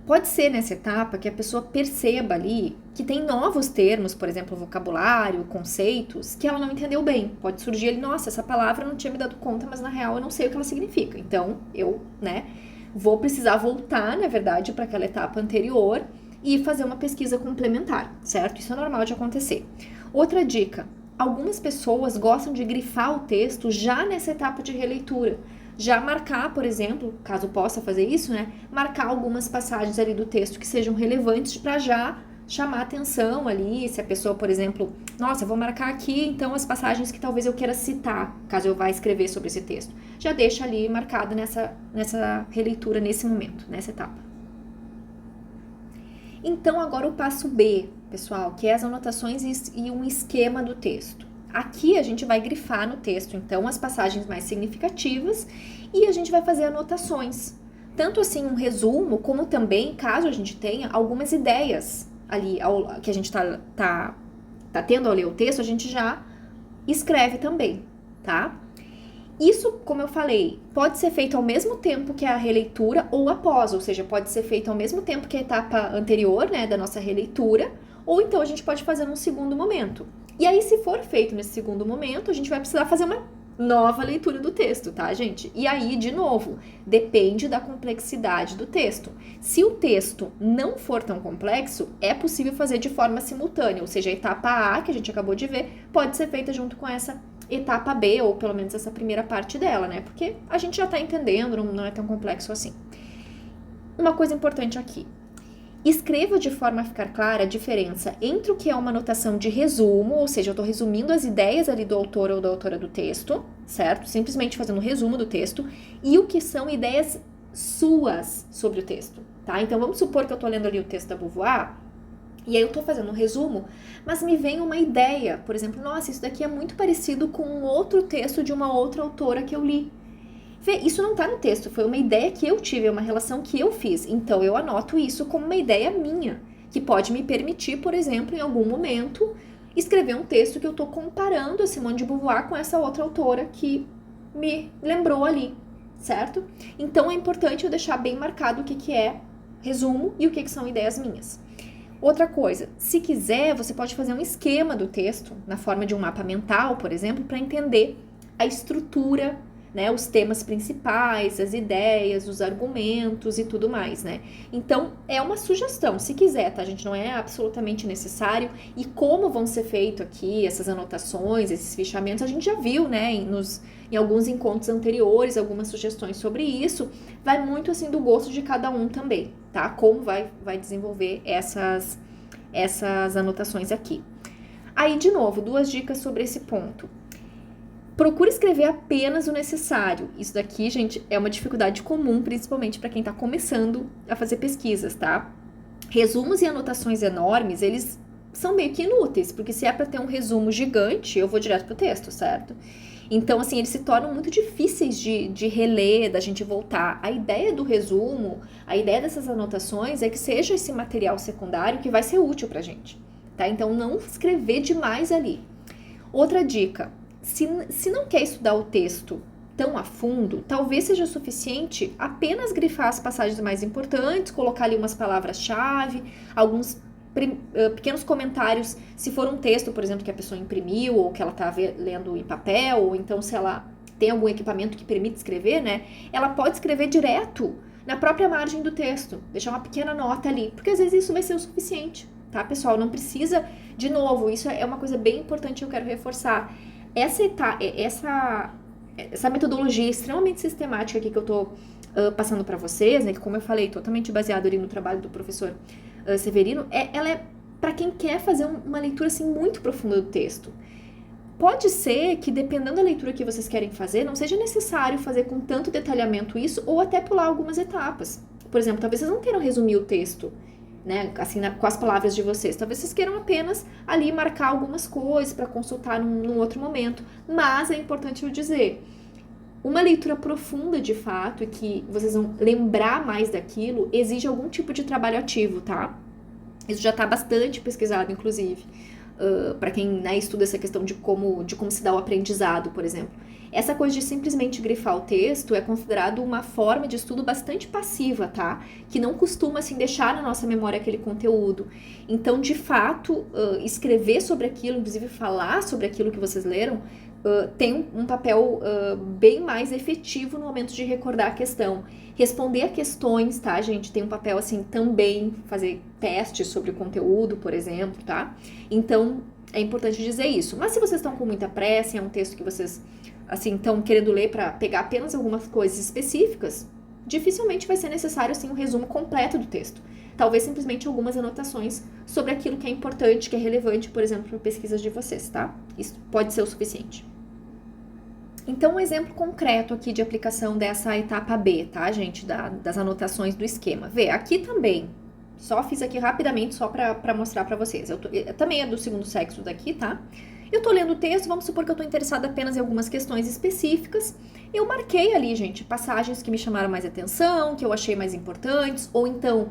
pode ser nessa etapa que a pessoa perceba ali que tem novos termos, por exemplo, vocabulário, conceitos, que ela não entendeu bem. Pode surgir ali, nossa, essa palavra eu não tinha me dado conta, mas na real eu não sei o que ela significa. Então, eu, né, vou precisar voltar, na verdade, para aquela etapa anterior e fazer uma pesquisa complementar, certo? Isso é normal de acontecer. Outra dica, algumas pessoas gostam de grifar o texto já nessa etapa de releitura. Já marcar, por exemplo, caso possa fazer isso, né? Marcar algumas passagens ali do texto que sejam relevantes para já chamar atenção ali. Se a pessoa, por exemplo, nossa, eu vou marcar aqui então as passagens que talvez eu queira citar, caso eu vá escrever sobre esse texto. Já deixa ali marcado nessa releitura, nesse momento, nessa etapa. Então, agora o passo B, pessoal, que é as anotações e um esquema do texto. Aqui a gente vai grifar no texto, então, as passagens mais significativas e a gente vai fazer anotações. Tanto assim um resumo, como também, caso a gente tenha algumas ideias ali que a gente tá tendo ao ler o texto, a gente já escreve também, tá? Isso, como eu falei, pode ser feito ao mesmo tempo que a releitura ou após, ou seja, pode ser feito ao mesmo tempo que a etapa anterior, né, da nossa releitura, ou então a gente pode fazer num segundo momento. E aí, se for feito nesse segundo momento, a gente vai precisar fazer uma nova leitura do texto, tá, gente? E aí, de novo, depende da complexidade do texto. Se o texto não for tão complexo, é possível fazer de forma simultânea, ou seja, a etapa A, que a gente acabou de ver, pode ser feita junto com essa etapa B, ou pelo menos essa primeira parte dela, né? Porque a gente já tá entendendo, não é tão complexo assim. Uma coisa importante aqui. Escreva de forma a ficar clara a diferença entre o que é uma anotação de resumo, ou seja, eu estou resumindo as ideias ali do autor ou da autora do texto, certo? Simplesmente fazendo um resumo do texto, e o que são ideias suas sobre o texto, tá? Então, vamos supor que eu estou lendo ali o texto da Beauvoir, e aí eu estou fazendo um resumo, mas me vem uma ideia, por exemplo, nossa, isso daqui é muito parecido com um outro texto de uma outra autora que eu li. Isso não está no texto, foi uma ideia que eu tive, é uma relação que eu fiz. Então, eu anoto isso como uma ideia minha, que pode me permitir, por exemplo, em algum momento, escrever um texto que eu estou comparando a Simone de Beauvoir com essa outra autora que me lembrou ali, certo? Então, é importante eu deixar bem marcado o que é resumo e o que são ideias minhas. Outra coisa, se quiser, você pode fazer um esquema do texto, na forma de um mapa mental, por exemplo, para entender a estrutura né, os temas principais, as ideias, os argumentos e tudo mais, né? Então, é uma sugestão, se quiser, tá, gente? Não é absolutamente necessário. E como vão ser feitos aqui essas anotações, esses fichamentos, a gente já viu, né, em alguns encontros anteriores, algumas sugestões sobre isso. Vai muito, assim, do gosto de cada um também, tá? Como vai desenvolver essas anotações aqui. Aí, de novo, 2 dicas sobre esse ponto. Procure escrever apenas o necessário. Isso daqui, gente, é uma dificuldade comum, principalmente para quem está começando a fazer pesquisas, tá? Resumos e anotações enormes, eles são meio que inúteis, porque se é para ter um resumo gigante, eu vou direto pro texto, certo? Então, assim, eles se tornam muito difíceis de reler, da gente voltar. A ideia do resumo, a ideia dessas anotações é que seja esse material secundário que vai ser útil pra gente, tá? Então, não escrever demais ali. Outra dica, se não quer estudar o texto tão a fundo, talvez seja suficiente apenas grifar as passagens mais importantes, colocar ali umas palavras-chave, alguns pequenos comentários, se for um texto, por exemplo, que a pessoa imprimiu ou que ela está lendo em papel, ou então se ela tem algum equipamento que permite escrever, né? Ela pode escrever direto na própria margem do texto, deixar uma pequena nota ali, porque às vezes isso vai ser o suficiente, tá, pessoal? Não precisa, de novo, isso é uma coisa bem importante que eu quero reforçar. Essa metodologia extremamente sistemática aqui que eu tô passando para vocês, né, que como eu falei, totalmente baseado ali no trabalho do professor Severino, ela é para quem quer fazer uma leitura assim muito profunda do texto. Pode ser que, dependendo da leitura que vocês querem fazer, não seja necessário fazer com tanto detalhamento isso, ou até pular algumas etapas. Por exemplo, talvez vocês não queiram resumir o texto, né, assim, com as palavras de vocês. Talvez vocês queiram apenas ali marcar algumas coisas para consultar num outro momento. Mas é importante eu dizer, uma leitura profunda de fato e que vocês vão lembrar mais daquilo exige algum tipo de trabalho ativo, tá? Isso já está bastante pesquisado, inclusive, para quem, né, estuda essa questão de como se dá o aprendizado, por exemplo. Essa coisa de simplesmente grifar o texto é considerado uma forma de estudo bastante passiva, tá? Que não costuma, assim, deixar na nossa memória aquele conteúdo. Então, de fato, escrever sobre aquilo, inclusive falar sobre aquilo que vocês leram, tem um papel bem mais efetivo no momento de recordar a questão. Responder a questões, tá, gente? Tem um papel, assim, também fazer testes sobre o conteúdo, por exemplo, tá? Então, é importante dizer isso. Mas se vocês estão com muita pressa, é um texto que vocês, assim, estão querendo ler para pegar apenas algumas coisas específicas, dificilmente vai ser necessário, assim, um resumo completo do texto. Talvez simplesmente algumas anotações sobre aquilo que é importante, que é relevante, por exemplo, para pesquisas de vocês, tá? Isso pode ser o suficiente. Então, um exemplo concreto aqui de aplicação dessa etapa B, tá, gente? Das anotações do esquema. Vê, aqui também, só fiz aqui rapidamente, só pra mostrar pra vocês. Também é do segundo sexo daqui, tá? Eu tô lendo o texto, vamos supor que eu tô interessada apenas em algumas questões específicas. Eu marquei ali, gente, passagens que me chamaram mais atenção, que eu achei mais importantes, ou então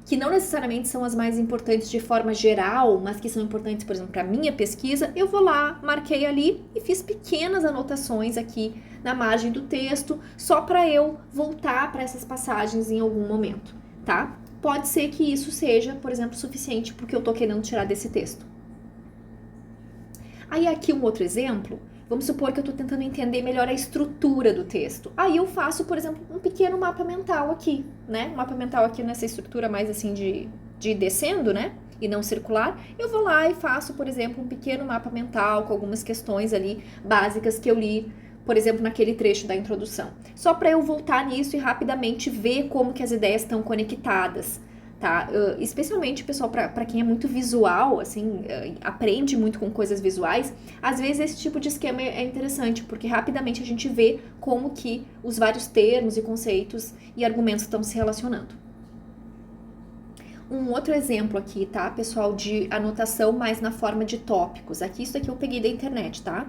que não necessariamente são as mais importantes de forma geral, mas que são importantes, por exemplo, para minha pesquisa. Eu vou lá, marquei ali e fiz pequenas anotações aqui na margem do texto, só para eu voltar para essas passagens em algum momento, tá? Pode ser que isso seja, por exemplo, suficiente porque eu tô querendo tirar desse texto. Aí aqui um outro exemplo, vamos supor que eu tô tentando entender melhor a estrutura do texto. Aí eu faço, por exemplo, um pequeno mapa mental aqui, né? Um mapa mental aqui nessa estrutura mais assim de descendo, né? E não circular. Eu vou lá e faço, por exemplo, um pequeno mapa mental com algumas questões ali básicas que eu li, por exemplo, naquele trecho da introdução. Só para eu voltar nisso e rapidamente ver como que as ideias estão conectadas. Tá? Especialmente, pessoal, para quem é muito visual, assim, aprende muito com coisas visuais, às vezes esse tipo de esquema é interessante, porque rapidamente a gente vê como que os vários termos e conceitos e argumentos estão se relacionando. Um outro exemplo aqui, tá, pessoal, de anotação mais na forma de tópicos. Aqui, isso aqui eu peguei da internet, tá?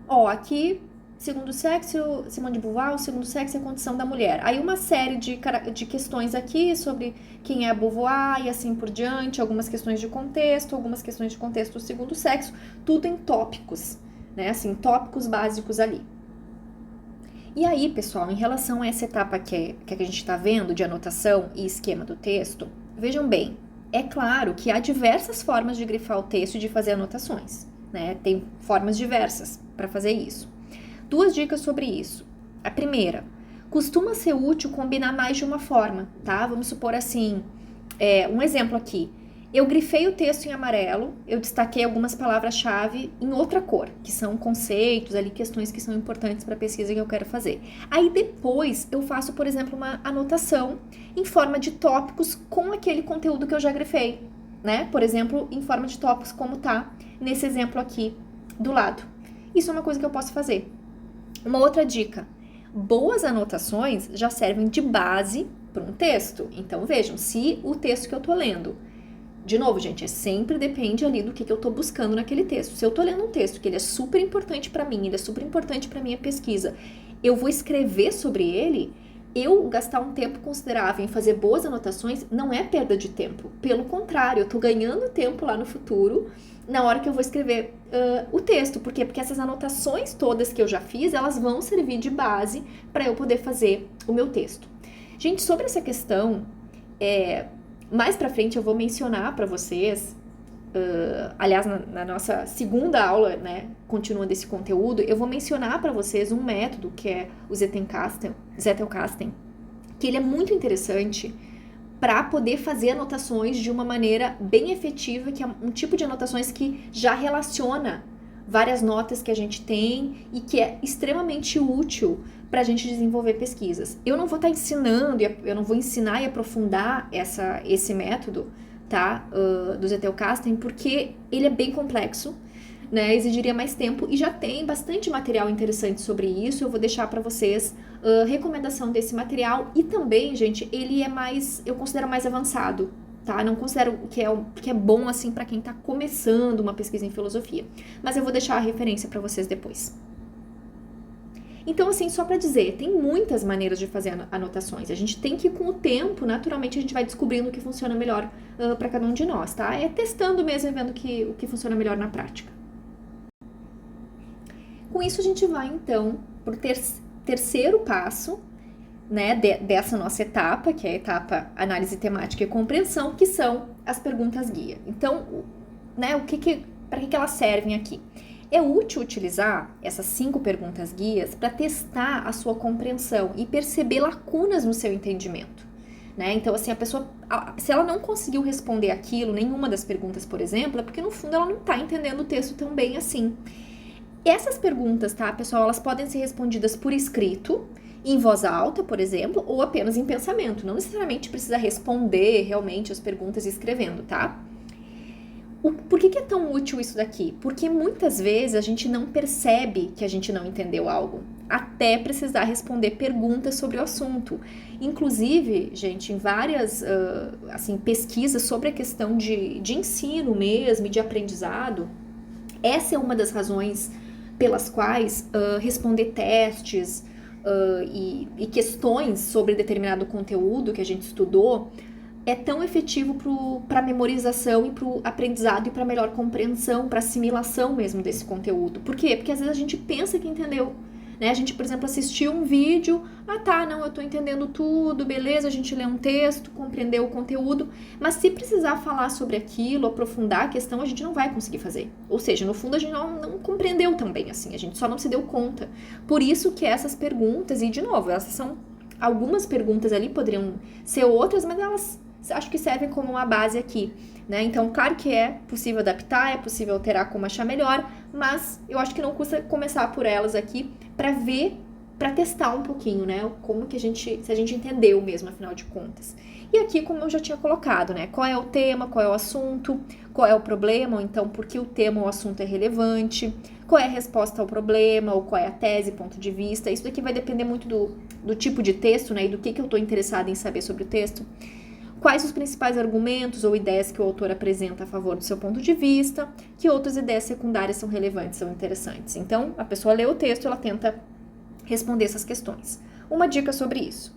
Ó, aqui... Segundo sexo, Simone de Beauvoir, o segundo sexo é a condição da mulher. Aí uma série de questões aqui sobre quem é a Beauvoir e assim por diante, algumas questões de contexto, algumas questões de contexto do segundo sexo, tudo em tópicos, né? Assim, tópicos básicos ali. E aí, pessoal, em relação a essa etapa que a gente está vendo de anotação e esquema do texto, vejam bem, é claro que há diversas formas de grifar o texto e de fazer anotações, né? Tem formas diversas para fazer isso. 2 dicas sobre isso. A primeira, costuma ser útil combinar mais de uma forma, tá? Vamos supor assim, um exemplo aqui. Eu grifei o texto em amarelo, eu destaquei algumas palavras-chave em outra cor, que são conceitos ali, questões que são importantes para a pesquisa que eu quero fazer. Aí depois eu faço, por exemplo, uma anotação em forma de tópicos com aquele conteúdo que eu já grifei, né? Por exemplo, em forma de tópicos como tá nesse exemplo aqui do lado. Isso é uma coisa que eu posso fazer. Uma outra dica, boas anotações já servem de base para um texto. Então vejam, se o texto que eu tô lendo, de novo, gente, sempre depende ali do que eu tô buscando naquele texto. Se eu tô lendo um texto que ele é super importante para mim, ele é super importante para minha pesquisa, eu vou escrever sobre ele, eu gastar um tempo considerável em fazer boas anotações não é perda de tempo. Pelo contrário, eu tô ganhando tempo lá no futuro, na hora que eu vou escrever o texto. Por quê? Porque essas anotações todas que eu já fiz, elas vão servir de base para eu poder fazer o meu texto. Gente, sobre essa questão, mais pra frente eu vou mencionar pra vocês, aliás, na nossa segunda aula, né, continuando esse conteúdo, eu vou mencionar pra vocês um método que é o Zettelkasten, que ele é muito interessante para poder fazer anotações de uma maneira bem efetiva, que é um tipo de anotações que já relaciona várias notas que a gente tem e que é extremamente útil para a gente desenvolver pesquisas. Eu não vou estar ensinando, eu não vou ensinar e aprofundar esse método, tá, do Zettelkasten, porque ele é bem complexo, né, exigiria mais tempo e já tem bastante material interessante sobre isso. Eu vou deixar para vocês recomendação desse material e também, gente, ele é mais, eu considero mais avançado, tá? Não considero que é bom assim para quem tá começando uma pesquisa em filosofia, mas eu vou deixar a referência para vocês depois. Então, assim, só para dizer, tem muitas maneiras de fazer anotações. A gente tem que, com o tempo, naturalmente, a gente vai descobrindo o que funciona melhor para cada um de nós, tá? É testando mesmo e vendo o que funciona melhor na prática. Com isso, a gente vai, então, pro terceiro passo, né, dessa nossa etapa, que é a etapa análise temática e compreensão, que são as perguntas guia. Então, né, para que elas servem aqui? É útil utilizar essas 5 perguntas guias para testar a sua compreensão e perceber lacunas no seu entendimento, né? Então, assim, a pessoa, se ela não conseguiu responder aquilo, nenhuma das perguntas, por exemplo, é porque no fundo ela não está entendendo o texto tão bem assim. Essas perguntas, tá, pessoal, elas podem ser respondidas por escrito, em voz alta, por exemplo, ou apenas em pensamento. Não necessariamente precisa responder realmente as perguntas escrevendo, tá? Por que é tão útil isso daqui? Porque muitas vezes a gente não percebe que a gente não entendeu algo, até precisar responder perguntas sobre o assunto. Inclusive, gente, em várias pesquisas sobre a questão de ensino mesmo e de aprendizado, essa é uma das razões pelas quais responder testes e questões sobre determinado conteúdo que a gente estudou é tão efetivo para a memorização e para o aprendizado e para a melhor compreensão, para assimilação mesmo desse conteúdo. Por quê? Porque às vezes a gente pensa que entendeu, né? A gente, por exemplo, assistiu um vídeo, não, eu tô entendendo tudo, beleza, a gente lê um texto, compreendeu o conteúdo, mas se precisar falar sobre aquilo, aprofundar a questão, a gente não vai conseguir fazer. Ou seja, no fundo a gente não compreendeu tão bem assim, a gente só não se deu conta. Por isso que essas perguntas, e de novo, essas são algumas perguntas ali, poderiam ser outras, mas elas acho que servem como uma base aqui, né? Então, claro que é possível adaptar, é possível alterar como achar melhor, mas eu acho que não custa começar por elas aqui para ver, para testar um pouquinho, né? Como que se a gente entendeu mesmo, afinal de contas. E aqui, como eu já tinha colocado, né? Qual é o tema, qual é o assunto, qual é o problema, ou então por que o tema ou o assunto é relevante, qual é a resposta ao problema, ou qual é a tese, ponto de vista. Isso daqui vai depender muito do tipo de texto, né? E do que eu estou interessada em saber sobre o texto. Quais os principais argumentos ou ideias que o autor apresenta a favor do seu ponto de vista, que outras ideias secundárias são relevantes, são interessantes. Então, a pessoa lê o texto, ela tenta responder essas questões. Uma dica sobre isso.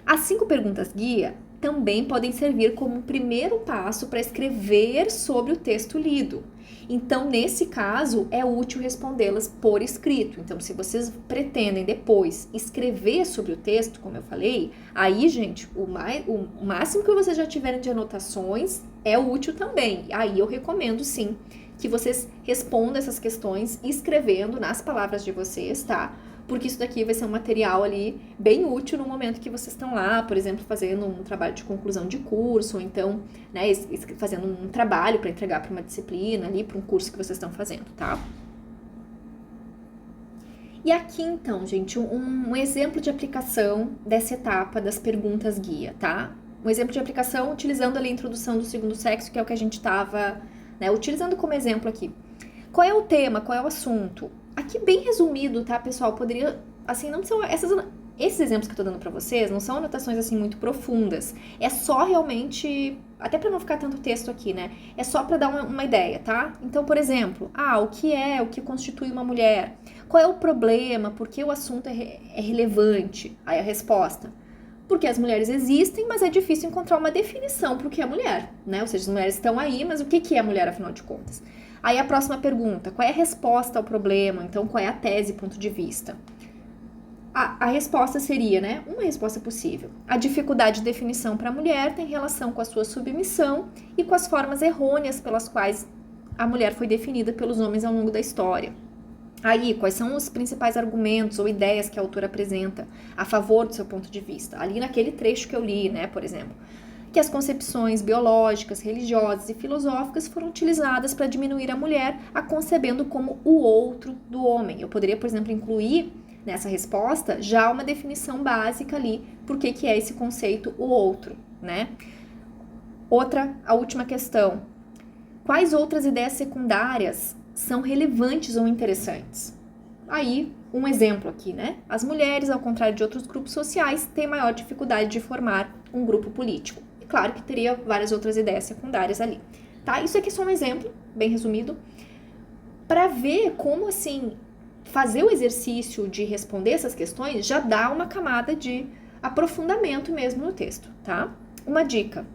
As 5 perguntas guia também podem servir como um primeiro passo para escrever sobre o texto lido. Então, nesse caso, é útil respondê-las por escrito. Então, se vocês pretendem depois escrever sobre o texto, como eu falei, aí, gente, o máximo que vocês já tiverem de anotações é útil também. Aí eu recomendo, sim, que vocês respondam essas questões escrevendo nas palavras de vocês, tá? porque isso daqui vai ser um material ali bem útil no momento que vocês estão lá, por exemplo, fazendo um trabalho de conclusão de curso, ou então, né, fazendo um trabalho para entregar para uma disciplina ali, para um curso que vocês estão fazendo, tá? E aqui, então, gente, um exemplo de aplicação dessa etapa das perguntas guia, tá? Um exemplo de aplicação utilizando ali a introdução do segundo sexo, que é o que a gente estava, né, utilizando como exemplo aqui. Qual é o tema? Qual é o assunto? Aqui bem resumido, tá, pessoal? Poderia, assim, não são esses exemplos que eu tô dando pra vocês, não são anotações, assim, muito profundas. É só realmente, até pra não ficar tanto texto aqui, né? É só pra dar uma ideia, tá? Então, por exemplo, o que constitui uma mulher? Qual é o problema? Por que o assunto é relevante? Aí a resposta: porque as mulheres existem, mas é difícil encontrar uma definição para o que é mulher, né? Ou seja, as mulheres estão aí, mas o que é mulher, afinal de contas? Aí a próxima pergunta: qual é a resposta ao problema? Então, qual é a tese, ponto de vista? A resposta seria, né? Uma resposta possível. A dificuldade de definição para a mulher tem relação com a sua submissão e com as formas errôneas pelas quais a mulher foi definida pelos homens ao longo da história. Aí, quais são os principais argumentos ou ideias que a autora apresenta a favor do seu ponto de vista? Ali naquele trecho que eu li, né, por exemplo, que as concepções biológicas, religiosas e filosóficas foram utilizadas para diminuir a mulher, a concebendo como o outro do homem. Eu poderia, por exemplo, incluir nessa resposta já uma definição básica ali, por que é esse conceito o outro, né? A última questão: quais outras ideias secundárias são relevantes ou interessantes? Aí, um exemplo aqui, né? As mulheres, ao contrário de outros grupos sociais, têm maior dificuldade de formar um grupo político. E claro que teria várias outras ideias secundárias ali, tá? Isso aqui é só um exemplo, bem resumido, para ver como, assim, fazer o exercício de responder essas questões já dá uma camada de aprofundamento mesmo no texto, tá? Uma dica: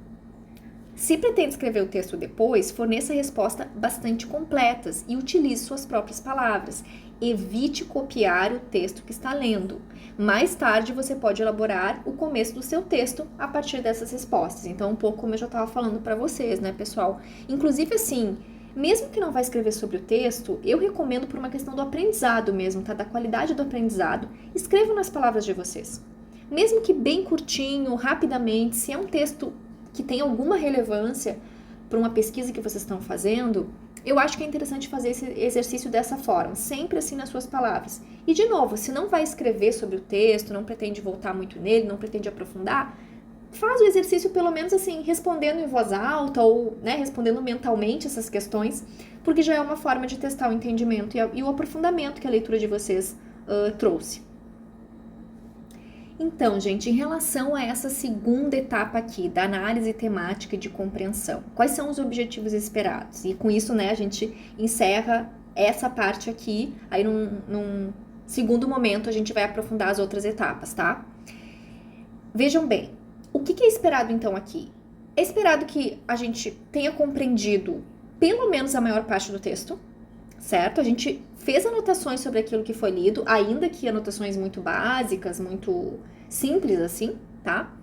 se pretende escrever o texto depois, forneça respostas bastante completas e utilize suas próprias palavras. Evite copiar o texto que está lendo. Mais tarde, você pode elaborar o começo do seu texto a partir dessas respostas. Então, um pouco como eu já estava falando para vocês, né, pessoal? Inclusive, assim, mesmo que não vá escrever sobre o texto, eu recomendo por uma questão do aprendizado mesmo, tá? Da qualidade do aprendizado, escrevam nas palavras de vocês. Mesmo que bem curtinho, rapidamente, se é um texto que tem alguma relevância para uma pesquisa que vocês estão fazendo, eu acho que é interessante fazer esse exercício dessa forma, sempre assim nas suas palavras. E, de novo, se não vai escrever sobre o texto, não pretende voltar muito nele, não pretende aprofundar, faz o exercício pelo menos assim, respondendo em voz alta ou, né, respondendo mentalmente essas questões, porque já é uma forma de testar o entendimento e o aprofundamento que a leitura de vocês trouxe. Então, gente, em relação a essa segunda etapa aqui, da análise temática e de compreensão, quais são os objetivos esperados? E com isso, né, a gente encerra essa parte aqui, aí num segundo momento a gente vai aprofundar as outras etapas, tá? Vejam bem, o que é esperado então aqui? É esperado que a gente tenha compreendido pelo menos a maior parte do texto, certo? A gente fez anotações sobre aquilo que foi lido, ainda que anotações muito básicas, muito simples assim, tá?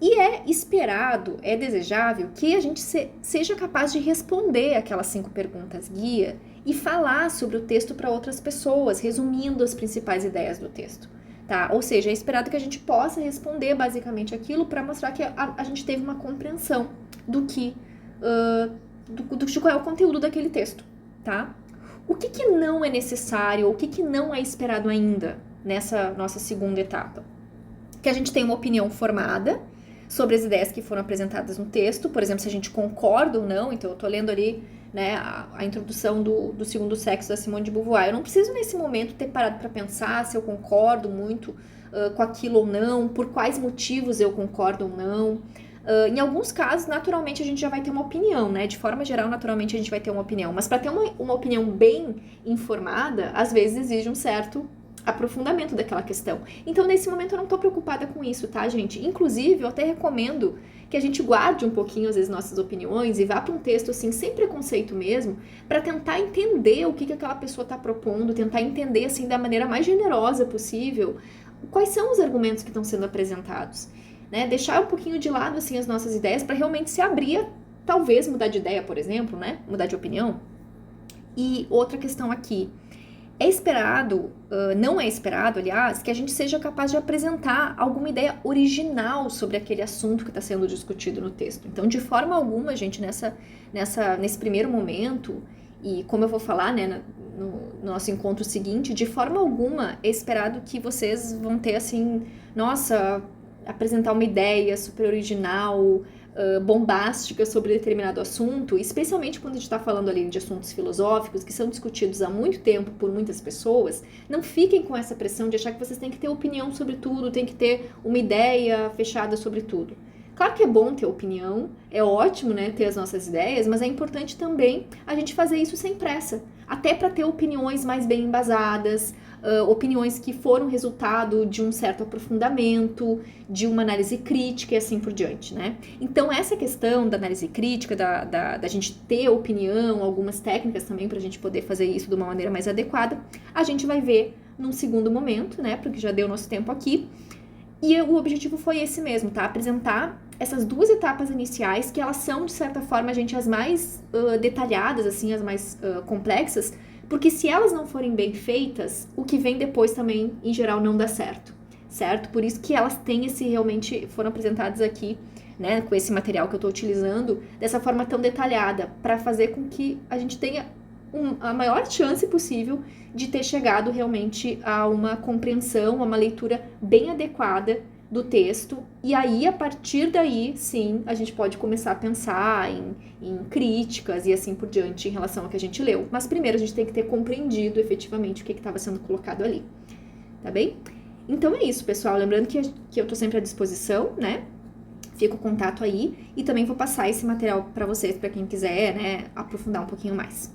E é esperado, é desejável que a gente seja capaz de responder aquelas 5 perguntas guia e falar sobre o texto para outras pessoas, resumindo as principais ideias do texto, tá? Ou seja, é esperado que a gente possa responder basicamente aquilo para mostrar que a gente teve uma compreensão de qual é o conteúdo daquele texto, tá? O que não é necessário, ou o que não é esperado ainda nessa nossa segunda etapa? Que a gente tenha uma opinião formada sobre as ideias que foram apresentadas no texto, por exemplo, se a gente concorda ou não. Então eu tô lendo ali, né, a introdução do segundo sexo da Simone de Beauvoir. Eu não preciso nesse momento ter parado para pensar se eu concordo muito com aquilo ou não, por quais motivos eu concordo ou não. Em alguns casos, naturalmente, a gente já vai ter uma opinião, né? De forma geral, naturalmente, a gente vai ter uma opinião. Mas para ter uma opinião bem informada, às vezes exige um certo aprofundamento daquela questão. Então, nesse momento, eu não tô preocupada com isso, tá, gente? Inclusive, eu até recomendo que a gente guarde um pouquinho, às vezes, nossas opiniões e vá para um texto, assim, sem preconceito mesmo, para tentar entender o que aquela pessoa tá propondo, tentar entender, assim, da maneira mais generosa possível, quais são os argumentos que estão sendo apresentados. Né, deixar um pouquinho de lado assim as nossas ideias para realmente se abrir a, talvez mudar de ideia, por exemplo, né, mudar de opinião. E outra questão aqui, É esperado, não é esperado, aliás, que a gente seja capaz de apresentar alguma ideia original sobre aquele assunto que está sendo discutido no texto. Então, de forma alguma, gente, nesse primeiro momento, e como eu vou falar, né, no nosso encontro seguinte, de forma alguma é esperado que vocês vão ter, assim, nossa, apresentar uma ideia super original, bombástica sobre determinado assunto, especialmente quando a gente está falando ali de assuntos filosóficos que são discutidos há muito tempo por muitas pessoas. Não fiquem com essa pressão de achar que vocês têm que ter opinião sobre tudo, têm que ter uma ideia fechada sobre tudo. Claro que é bom ter opinião, é ótimo, né, ter as nossas ideias, mas é importante também a gente fazer isso sem pressa, até para ter opiniões mais bem embasadas, opiniões que foram resultado de um certo aprofundamento, de uma análise crítica e assim por diante, né? Então, essa questão da análise crítica, da gente ter opinião, algumas técnicas também para a gente poder fazer isso de uma maneira mais adequada, a gente vai ver num segundo momento, né? Porque já deu nosso tempo aqui. E o objetivo foi esse mesmo, tá? Apresentar essas duas etapas iniciais, que elas são, de certa forma, gente, as mais detalhadas, assim, as mais complexas, porque se elas não forem bem feitas, o que vem depois também, em geral, não dá certo, certo? Por isso que elas têm realmente foram apresentadas aqui, né, com esse material que eu tô utilizando, dessa forma tão detalhada, para fazer com que a gente tenha a maior chance possível de ter chegado realmente a uma compreensão, a uma leitura bem adequada do texto, e aí, a partir daí, sim, a gente pode começar a pensar em críticas e assim por diante em relação ao que a gente leu. Mas primeiro a gente tem que ter compreendido efetivamente o que estava sendo colocado ali, tá bem? Então é isso, pessoal. Lembrando que eu tô sempre à disposição, né? Fica o contato aí, e também vou passar esse material para vocês, para quem quiser, né, aprofundar um pouquinho mais.